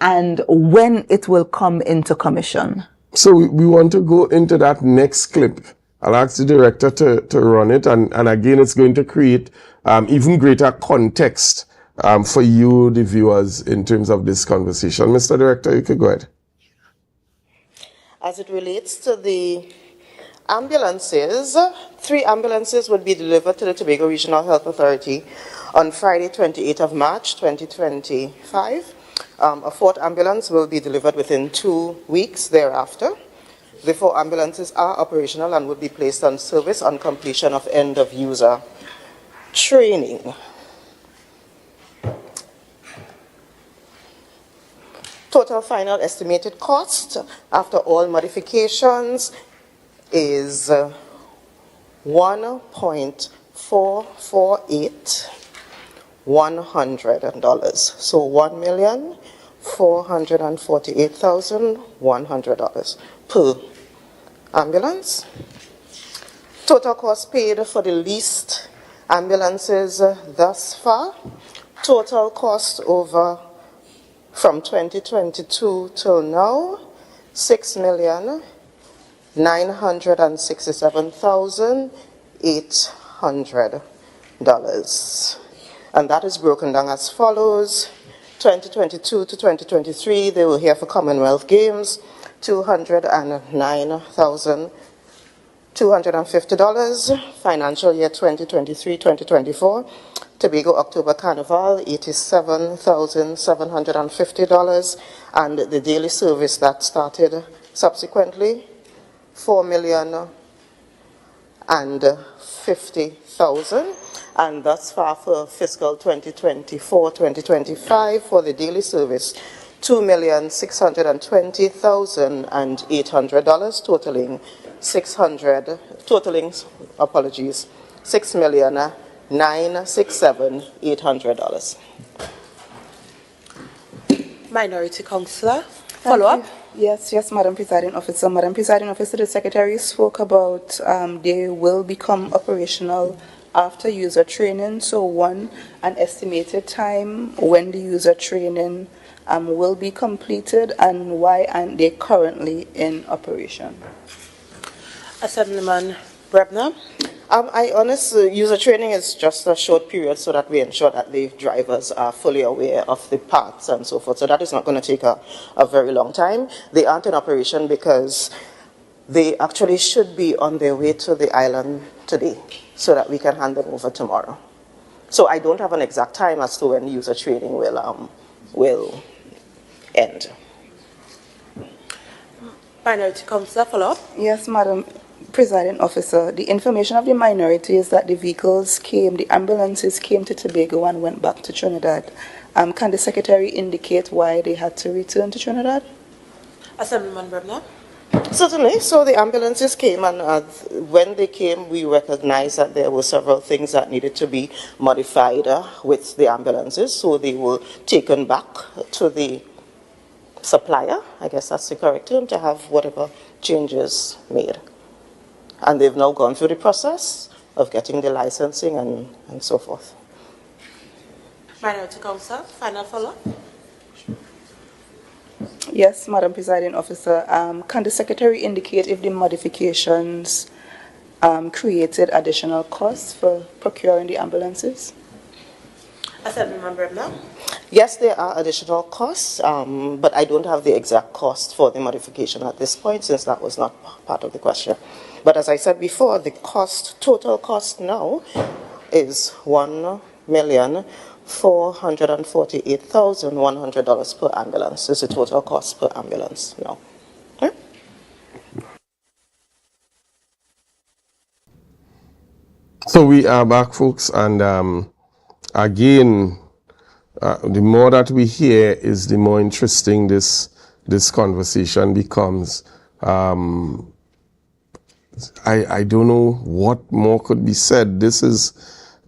and when it will come into commission. So we want to go into that next clip. I'll ask the director to run it, and again, it's going to create even greater context for you, the viewers, in terms of this conversation. Mr. Director, you could go ahead. As it relates to the ambulances, 3 ambulances would be delivered to the Tobago Regional Health Authority on Friday, 28th of March, 2025. A 4th ambulance will be delivered within 2 weeks thereafter. The 4 ambulances are operational and would be placed on service on completion of end-of-user training. Total final estimated cost after all modifications is $1.448 So $1,448,100 per ambulance. Total cost paid for the leased ambulances thus far. Total cost over from 2022 till now, $6,967,800. And that is broken down as follows. 2022 to 2023, they were here for Commonwealth Games, $209,250. Financial year 2023-2024, Tobago October Carnival, $87,750. And the daily service that started subsequently, $4,050,000. And thus far for fiscal 2024-2025 for the daily service, $2,620,800, totaling $6,967,800. Minority Councillor, follow up. Yes, Madam Presiding Officer. Madam Presiding Officer, the Secretary spoke about they will become operational after user training. So one, an estimated time when the user training will be completed and why aren't they currently in operation? Assemblyman Brebner. User training is just a short period so that we ensure that the drivers are fully aware of the paths and so forth. So that is not going to take a very long time. They aren't in operation because they actually should be on their way to the island today so that we can hand them over tomorrow. So I don't have an exact time as to when user training will end. Minority Councillor, follow up. Yes, Madam Presiding Officer. The information of the minority is that the the ambulances came to Tobago and went back to Trinidad. Can the Secretary indicate why they had to return to Trinidad? Assemblyman Brebner. Certainly. So the ambulances came, and when they came, we recognized that there were several things that needed to be modified with the ambulances. So they were taken back to the supplier, I guess that's the correct term, to have whatever changes made. And they've now gone through the process of getting the licensing and so forth. Minority Councillor, final follow-up. Yes, Madam Presiding Officer. Can the Secretary indicate if the modifications created additional costs for procuring the ambulances? Assemblyman Brebner. Yes, there are additional costs, but I don't have the exact cost for the modification at this point since that was not part of the question. But as I said before, the total cost now is $1.448 $1,448,100 per ambulance is the total cost per ambulance now. Okay? So we are back, folks, and again, the more that we hear is the more interesting this conversation becomes. I don't know what more could be said. This is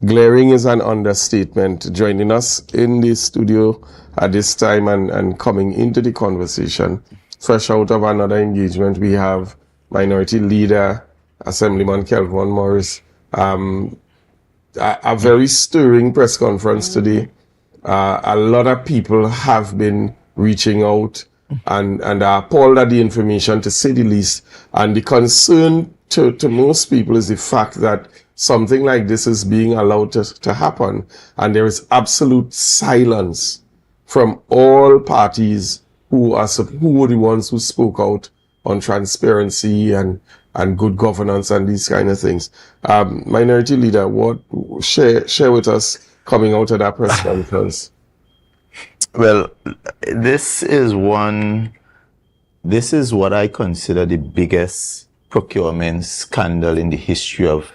glaring is an understatement. Joining us in the studio at this time and coming into the conversation, fresh out of another engagement, we have Minority Leader, Assemblyman Kelvin Morris. A very stirring press conference today. A lot of people have been reaching out and are appalled at the information, to say the least. And the concern to most people is the fact that something like this is being allowed to happen. And there is absolute silence from all parties who were the ones who spoke out on transparency and good governance and these kind of things. Minority Leader, what share with us coming out of that press conference? Well, this is what I consider the biggest procurement scandal in the history of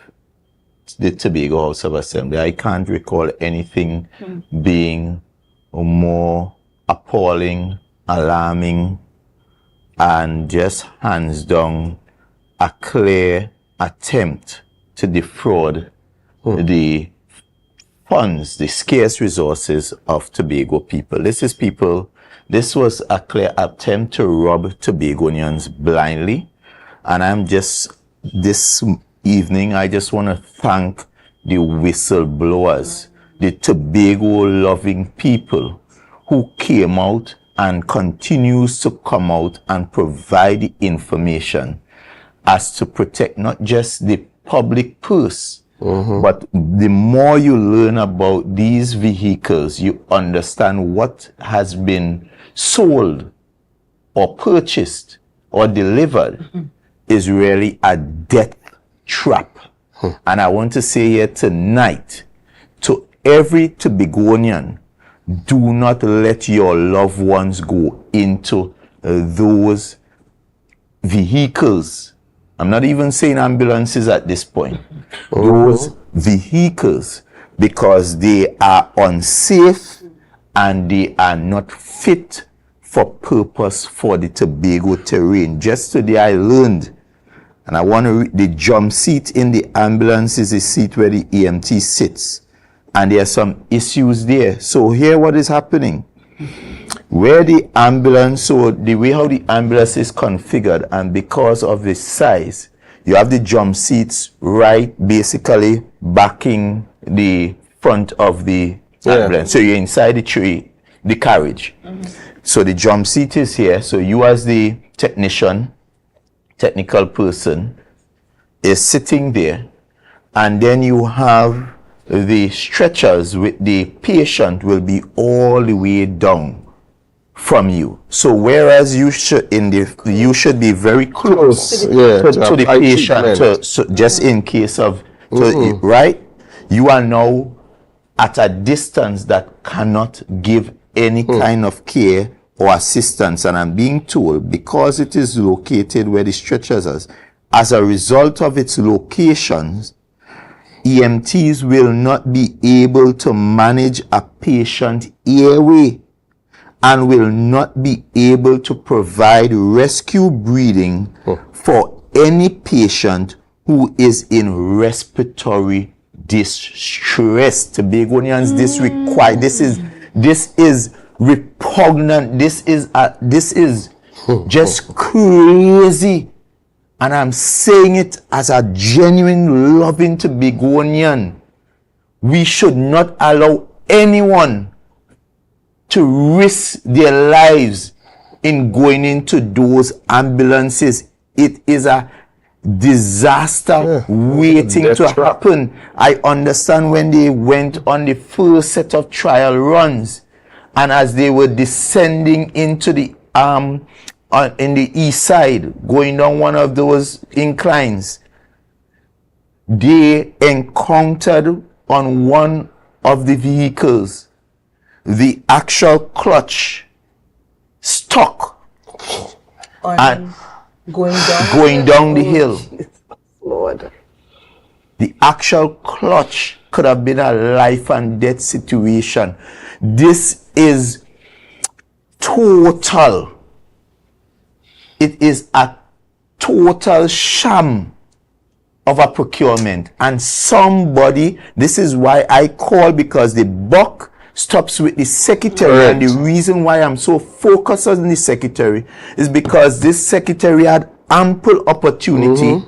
the Tobago House of Assembly. I can't recall anything being more appalling, alarming, and just hands down a clear attempt to defraud the funds, the scarce resources of Tobago people. This was a clear attempt to rob Tobagonians blindly. And this evening, I just want to thank the whistleblowers, the Tobago-loving people who came out and continues to come out and provide the information as to protect not just the public purse, but the more you learn about these vehicles, you understand what has been sold or purchased or delivered is really a death trap. And I want to say here tonight to every Tobagonian, do not let your loved ones go into those vehicles. I'm not even saying ambulances at this point. Those vehicles, because they are unsafe and they are not fit for purpose for the Tobago terrain. Just today I learned, and I want to read, the jump seat in the ambulance is the seat where the EMT sits. And there are some issues there. So here what is happening. Where the ambulance, so the way how the ambulance is configured, and because of the size, you have the jump seats right basically backing the front of the ambulance. So you're inside the carriage. So the jump seat is here. So you as the technical person is sitting there, and then you have the stretchers with the patient will be all the way down from you. So whereas you should be very close to the patient, just in case of right, you are now at a distance that cannot give any kind of care or assistance. And I'm being told, because it is located where the stretchers are, as a result of its locations, EMTs will not be able to manage a patient airway and will not be able to provide rescue breathing for any patient who is in respiratory distress. Tobagonians, this is repugnant. This is just crazy. And I'm saying it as a genuine loving Tobagonian. We should not allow anyone to risk their lives in going into those ambulances. It is a disaster waiting to happen. I understand when they went on the first set of trial runs, and as they were descending into the in the east side, going down one of those inclines, they encountered on one of the vehicles, the actual clutch stuck and going down the hill. Lord. The actual clutch could have been a life and death situation. This is total. It is a total sham of a procurement. And somebody, this is why I call, because the buck stops with the secretary. Correct. And the reason why I'm so focused on the secretary is because this secretary had ample opportunity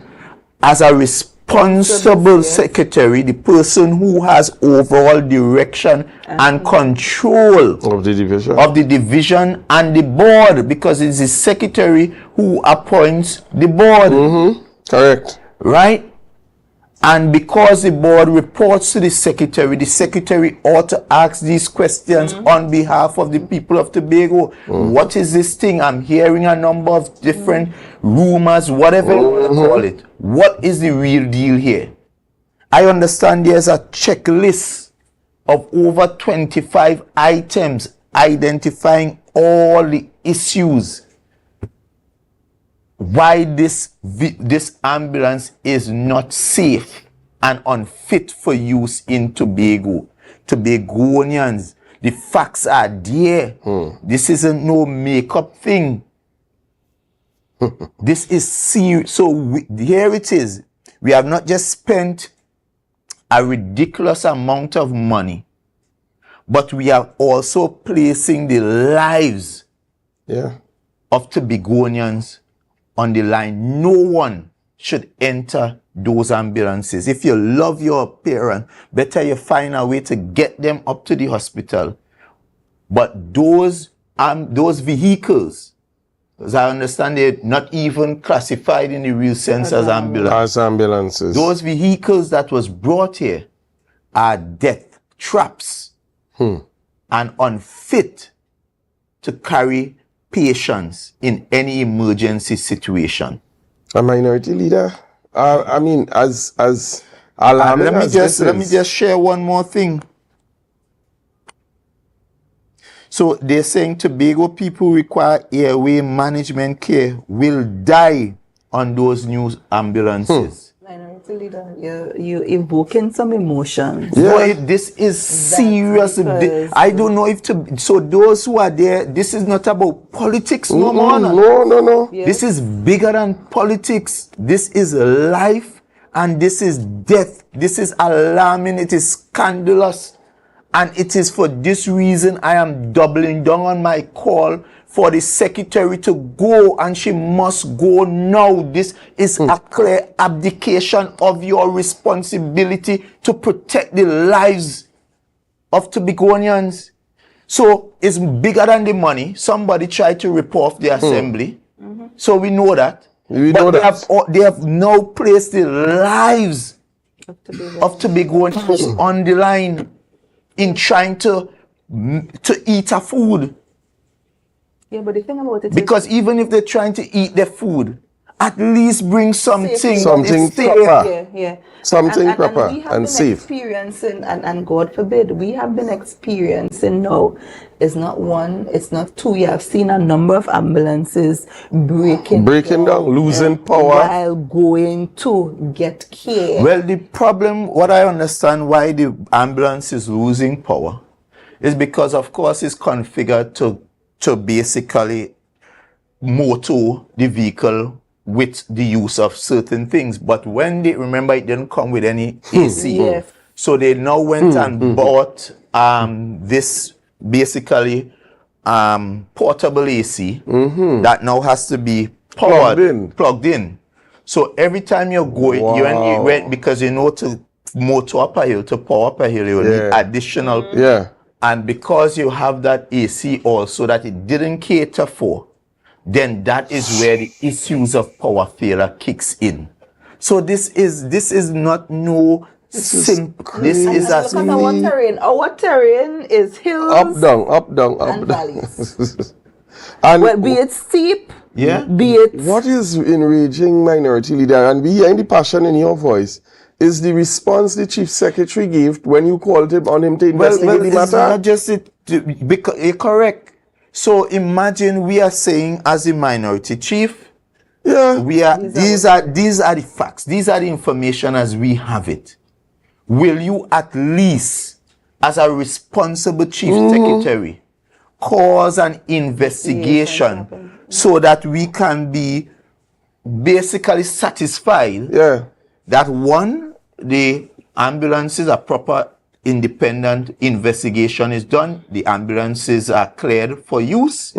as a responsible secretary, the person who has overall direction and control Of the division. And the board, because it's the secretary who appoints the board. Correct. Right? And because the board reports to the secretary ought to ask these questions on behalf of the people of Tobago. What is this thing? I'm hearing a number of different rumors, whatever you want to call it. What is the real deal here? I understand there's a checklist of over 25 items identifying all the issues why this ambulance is not safe and unfit for use in Tobago. Tobagonians, the facts are there. This isn't no makeup thing. This is serious. So here it is. We have not just spent a ridiculous amount of money, but we are also placing the lives of Tobagonians on the line. No one should enter those ambulances. If you love your parent, better you find a way to get them up to the hospital. But those vehicles, as I understand, they're not even classified in the real sense as ambulances. Those vehicles that was brought here are death traps and unfit to carry patients in any emergency situation. A minority leader? I mean, as alarming let me just share one more thing. So they're saying Tobago people who require airway management care will die on those new ambulances. Minority leader, you're evoking some emotions. Boy, this is serious. I don't know if so those who are there, this is not about politics no more. No. Yes. This is bigger than politics. This is life and this is death. This is alarming. It is scandalous. And it is for this reason I am doubling down on my call for the secretary to go, and she must go now. This is a clear abdication of your responsibility to protect the lives of Tobagonians. So it's bigger than the money. Somebody tried to rip off the assembly. So we know that. They have now placed the lives of Tobagonians on the line in trying to eat a food. Yeah, but the thing about it because even if they're trying to eat their food, at least bring something proper. Yeah. Something proper and safe. Experiencing, and God forbid, we have been experiencing now. It's not one, it's not two. You have seen a number of ambulances breaking down, losing power while going to get care. Well, the problem, what I understand why the ambulance is losing power, is because, of course, it's configured to basically motor the vehicle with the use of certain things. But when they, remember, it didn't come with any AC. Yes. So they now went and bought this basically portable AC that now has to be plugged in. So every time you're going, you went, because you know to motor up a hill, to power up a hill, you need additional. And because you have that AC also that it didn't cater for, then that is where the issues of power failure kicks in. So this is not no simple. This is a look at our terrain. Our terrain is hills, up down, and valleys. And well, be it steep, be it. What is enraging, minority leader, and we hearing the passion in your voice, is the response the chief secretary gave when you called him on him to investigate the it's matter? not just it, because you're correct. So imagine we are saying as a minority chief, Yeah. these are the facts, these are the information as we have it. Will you at least, as a responsible chief secretary, cause an investigation so that we can be basically satisfied that one, the ambulances are proper independent investigation is done, the ambulances are cleared for use.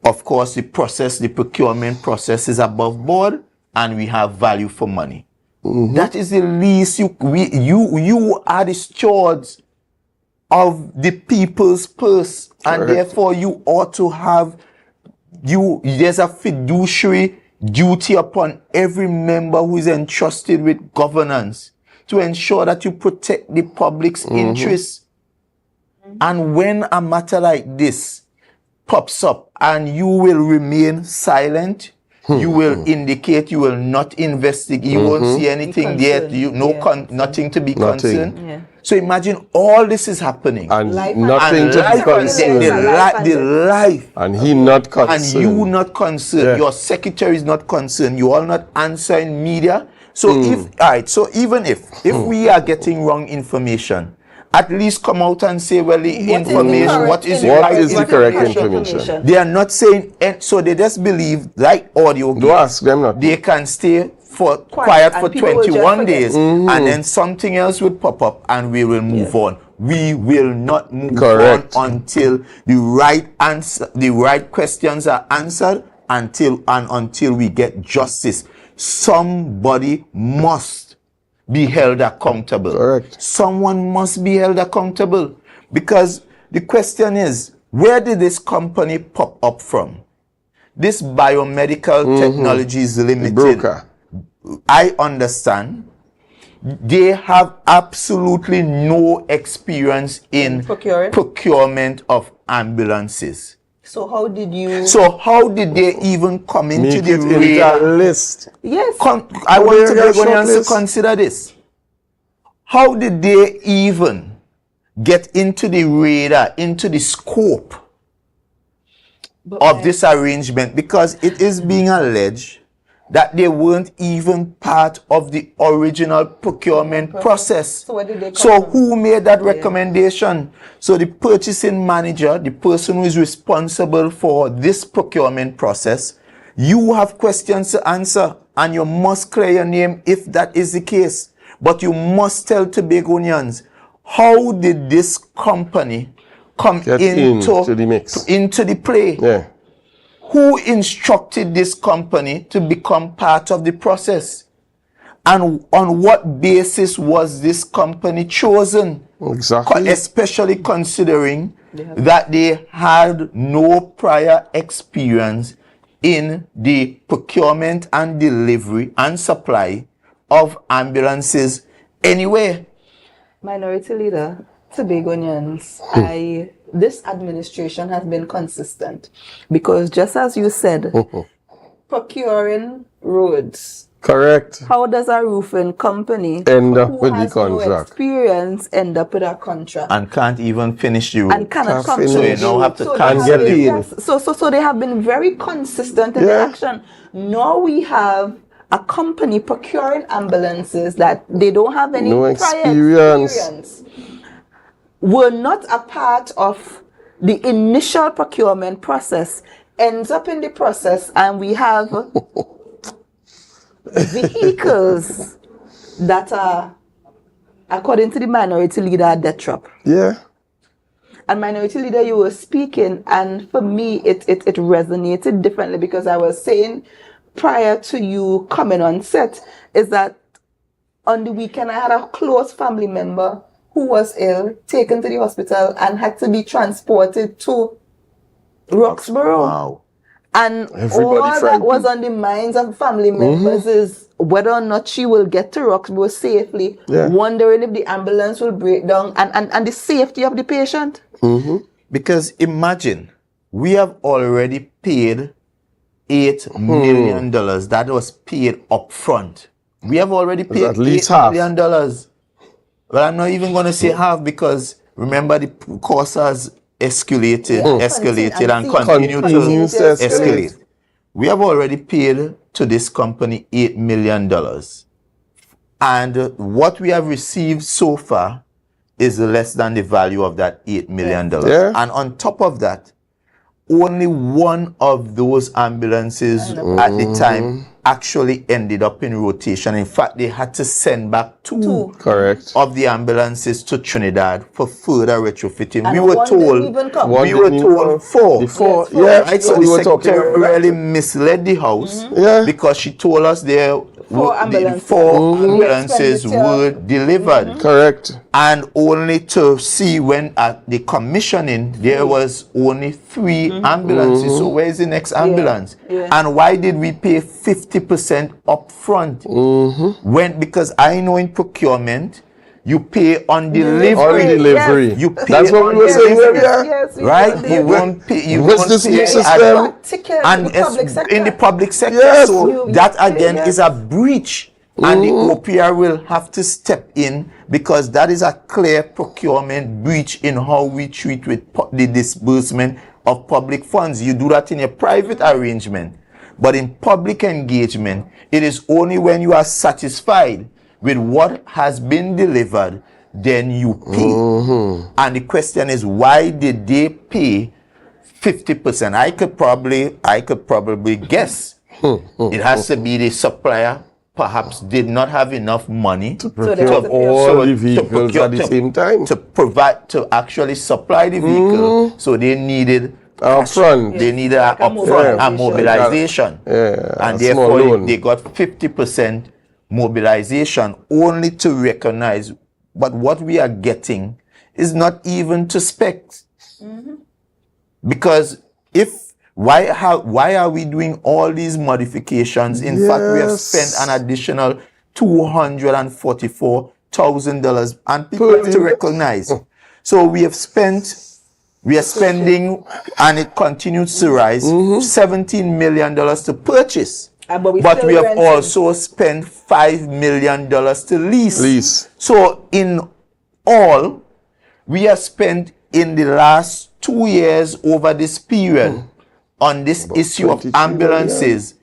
Of course, the procurement process is above board, and we have value for money. That is the least you are the stewards of the people's purse, and therefore you ought to have there's a fiduciary duty upon every member who is entrusted with governance to ensure that you protect the public's interests. And when a matter like this pops up and you will remain silent, you will indicate you will not investigate, you won't see anything there, nothing to be concerned. So imagine all this is happening. And nothing to be concerned. The life. And he not concerned. And you not concerned. Your secretary is not concerned. You are not answering media. So even if we are getting wrong information, at least come out and say, well, the information, what is the correct information? They are not saying, so they just believe, like audio games, don't ask them not. They can stay quiet for 21 days, and then something else will pop up and we will move on. We will not move on until the right answer, the right questions are answered, until we get justice. Somebody must be held accountable. Someone must be held accountable, because the question is, where did this company pop up from? This Biomedical Technologies Limited. Broker. I understand they have absolutely no experience in procurement of ambulances. So how did they even come into the radar list? Yes. I want to consider this. How did they even get into the radar, into the scope of this arrangement? Because it is being alleged that they weren't even part of the original procurement process. So, who made that recommendation? So the purchasing manager, the person who is responsible for this procurement process, you have questions to answer, and you must clear your name if that is the case. But you must tell Tobagonians, how did this company come into the play? Yeah. Who instructed this company to become part of the process? And on what basis was this company chosen? Exactly. Especially considering that they had no prior experience in the procurement and delivery and supply of ambulances anyway. Minority Leader, Tobagonians, this administration has been consistent, because just as you said, procuring roads. Correct. How does a roofing company end up with the contract? No experience end up with a contract and can't even finish the road? And cannot come so you now have to get paid. So they have been very consistent in their action. Now we have a company procuring ambulances that they don't have any prior experience. Were not a part of the initial procurement process, ends up in the process, and we have vehicles that are, according to the Minority Leader, death trap. Yeah. And Minority Leader, you were speaking, and for me, it resonated differently, because I was saying prior to you coming on set, is that on the weekend I had a close family member who was ill, taken to the hospital, and had to be transported to Roxborough. Wow. And all that was on the minds of family members is whether or not she will get to Roxborough safely, wondering if the ambulance will break down, and the safety of the patient. Because imagine, we have already paid $8 million that was paid up front We have already paid at least $8 million. Well, I'm not even going to say half because remember the cost has escalated and continue to escalate. We have already paid to this company $8 million. And what we have received so far is less than the value of that $8 million. Yeah. And on top of that, only one of those ambulances at the time actually ended up in rotation. In fact, they had to send back two of the ambulances to Trinidad for further retrofitting. And we were told four. Four. Right? So the secretary really misled the House because she told us there four ambulances were delivered. Correct. And only to see when at the commissioning there was only 3 ambulances. So where is the next ambulance? And why did we pay 50% up front? Because I know in procurement you pay on delivery. On delivery. You pay. That's what we were saying earlier. Right? You won't pay. You What's won't this new pay system? in the public sector. Yes. So that again is a breach. And the OPR will have to step in because that is a clear procurement breach in how we treat with the disbursement of public funds. You do that in a private arrangement. But in public engagement, it is only when you are satisfied with what has been delivered, then you pay. And the question is, why did they pay 50%? I could probably guess. It has to be the supplier perhaps did not have enough money to procure all the vehicles at the same time. To actually supply the vehicle. So they needed upfront. They needed upfront and mobilization. And therefore they got 50% mobilization only to recognize. But what we are getting is not even to specs. Because why are we doing all these modifications? In fact, we have spent an additional $244,000, and people have to recognize. So we are spending, and it continues to rise, $17 million to purchase. But we have also spent $5 million to lease. So in all, we have spent in the last 2 years over this period on this issue of ambulances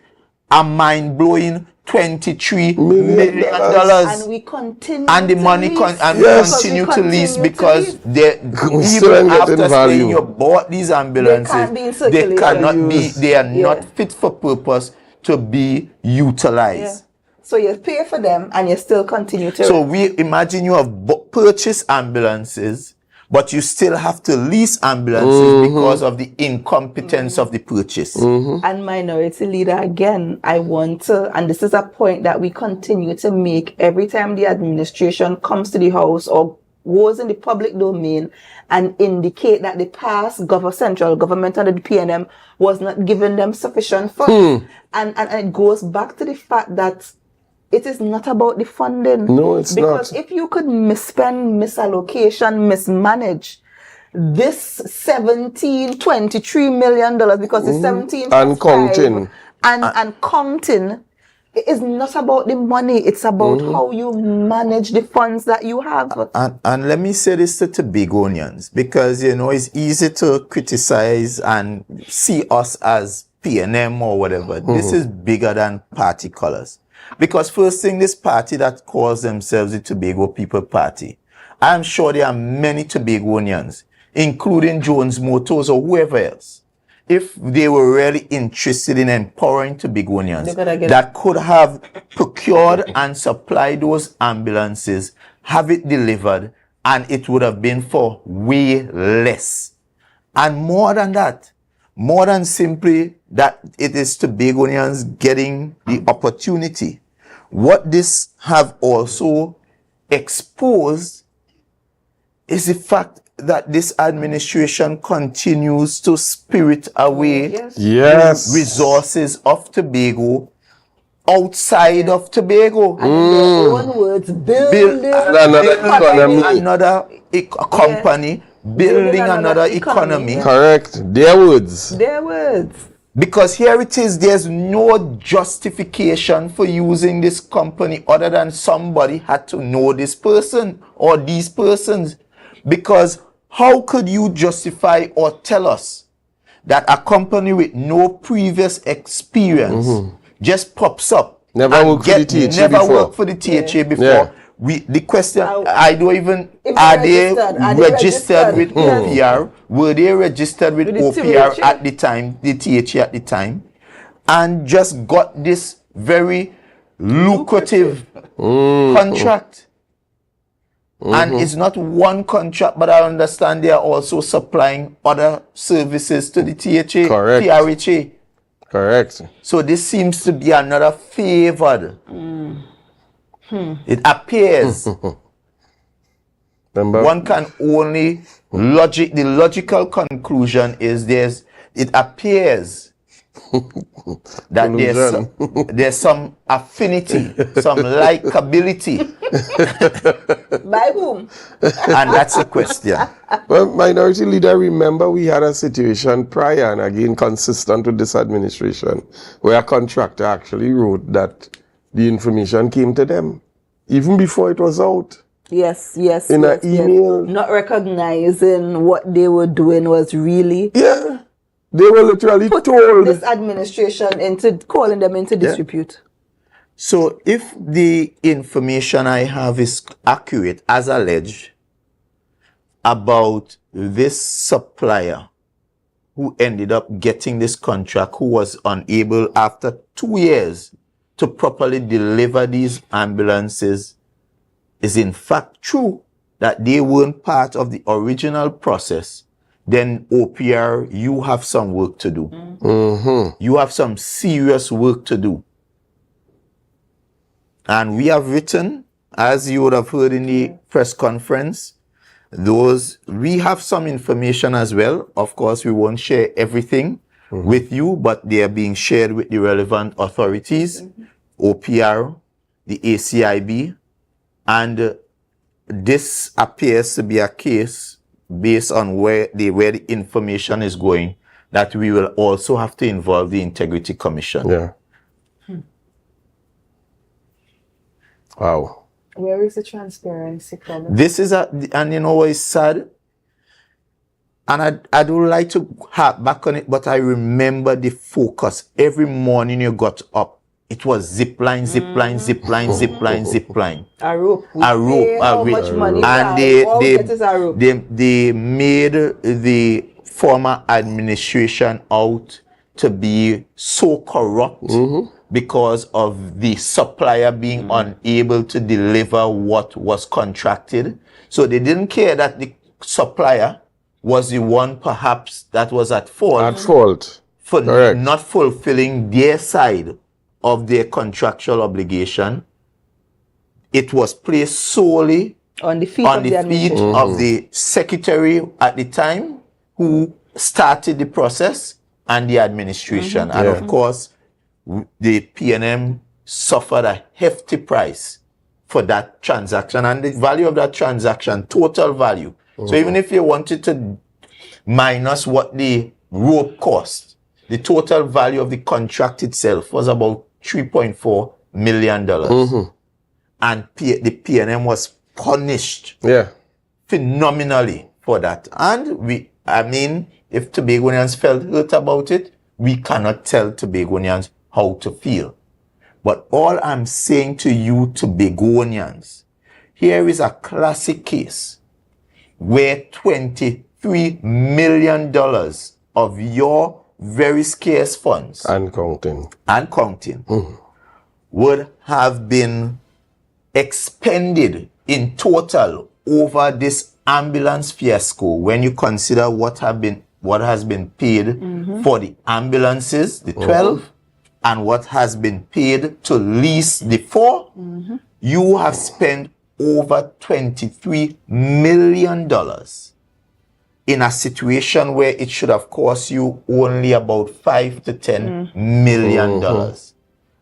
a mind-blowing $23 million. And we continue and the money continue to lease because they even after saying you bought these ambulances, they are not fit for purpose to be utilized. So you pay for them and you still continue to. So we imagine you have purchased ambulances, but you still have to lease ambulances because of the incompetence of the purchase. And Minority Leader, again, I want to, and this is a point that we continue to make every time the administration comes to the House or goes in the public domain and indicate that the past central government under the PNM was not giving them sufficient funds. And it goes back to the fact that it is not about the funding. No, it's not. Because if you could misspend, misallocation, mismanage this $23 million, because it's 17 and counting. And counting, it is not about the money. It's about how you manage the funds that you have. And let me say this to Tobagonians, because, it's easy to criticize and see us as PNM or whatever. This is bigger than party colors. Because first thing, this party that calls themselves the Tobago People Party, I'm sure there are many Tobagonians, including Jones Motors or whoever else, if they were really interested in empowering Tobagonians, that could have procured and supplied those ambulances, have it delivered, and it would have been for way less. And more than that, more than simply that it is Tobagonians getting the opportunity. What this have also exposed is the fact that this administration continues to spirit away resources of Tobago outside of Tobago. And in their own words, building another company, building another economy. Correct. Their words. Because here it is, there's no justification for using this company other than somebody had to know this person or these persons. Because how could you justify or tell us that a company with no previous experience just pops up Never and worked for the THA never before. worked for the THA before? Yeah. The question, I don't even, are they registered with OPR? Were they registered with OPR THA? at the time, the THA at the time? And just got this very lucrative contract. And it's not one contract, but I understand they are also supplying other services to the THA, Correct. TRHA. Correct. So this seems to be another favored. It appears one can only the logical conclusion is it appears that there's some affinity, some likability. By whom? And that's the question. Well, Minority Leader, remember we had a situation prior, and again consistent with this administration, where a contractor actually wrote that the information came to them even before it was out. Yes. In an email. Not recognizing what they were doing was really. Yeah. They were literally told. This administration into calling them into disrepute. So if the information I have is accurate, as alleged, about this supplier who ended up getting this contract, who was unable after 2 years to properly deliver these ambulances, is in fact true, that they weren't part of the original process, then OPR, you have some work to do. You have some serious work to do. And we have written, as you would have heard in the press conference, we have some information as well. Of course, we won't share everything with you, but they are being shared with the relevant authorities, OPR, the ACIB, and this appears to be a case based on where the information is going, that we will also have to involve the Integrity Commission. Yeah. Wow. Where is the transparency from? This is and you know what is sad? And I don't like to harp back on it, but I remember the focus. Every morning you got up, it was zip line, zip line, zip line, zip line, zip line. A rope. How much money? And they made the former administration out to be so corrupt because of the supplier being unable to deliver what was contracted. So they didn't care that the supplier was the one perhaps that was at fault. For not fulfilling their side of their contractual obligation. It was placed solely on the feet of the secretary at the time who started the process and the administration. And of course, the PNM suffered a hefty price for that transaction, and the value of that transaction, total value. So even if you wanted to minus what the rope cost, the total value of the contract itself was about $3.4 million. And the PNM was punished phenomenally for that. And if Tobagonians felt hurt about it, we cannot tell Tobagonians how to feel. But all I'm saying to you Tobagonians, here is a classic case where $23 million of your very scarce funds and counting would have been expended in total over this ambulance fiasco, when you consider what has been paid for the ambulances, the 12, and what has been paid to lease the 4. You have spent over $23 million in a situation where it should have cost you only about $5 to $10 million.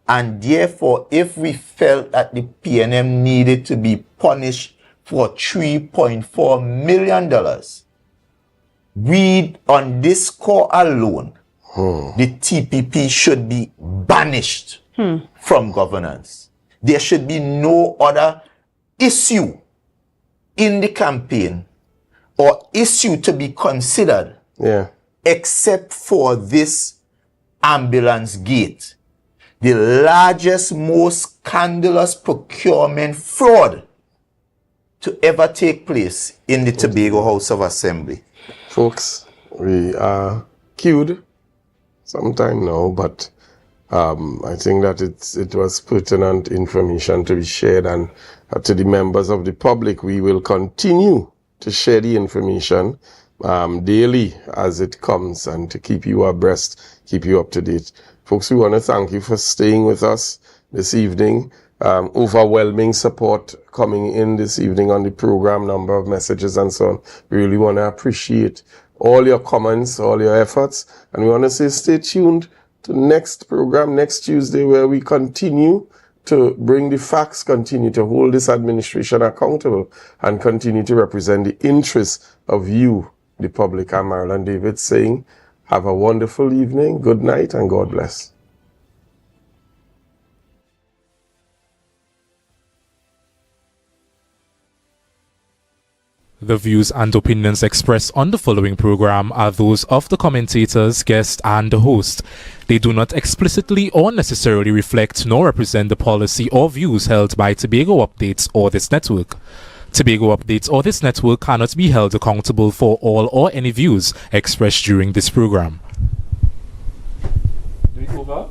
And therefore, if we felt that the PNM needed to be punished for $3.4 million, we, on this score alone, the TPP should be banished from governance. There should be no other issue in the campaign or issue to be considered except for this ambulance gate, the largest, most scandalous procurement fraud to ever take place in the Tobago House of Assembly. Folks, we are queued sometime now, but I think that it was pertinent information to be shared, and to the members of the public, we will continue to share the information daily as it comes, and to keep you abreast, keep you up to date. Folks, we want to thank you for staying with us this evening. Overwhelming support coming in this evening on the program, number of messages and so on. We really want to appreciate all your comments, all your efforts, and we want to say stay tuned to next program next Tuesday, where we continue to bring the facts, continue to hold this administration accountable, and continue to represent the interests of you, the public. I'm Marilyn David saying, have a wonderful evening, good night, and God bless. The views and opinions expressed on the following program are those of the commentators, guests, and the host. They do not explicitly or necessarily reflect nor represent the policy or views held by Tobago Updates or this network. Tobago Updates or this network cannot be held accountable for all or any views expressed during this program. Over.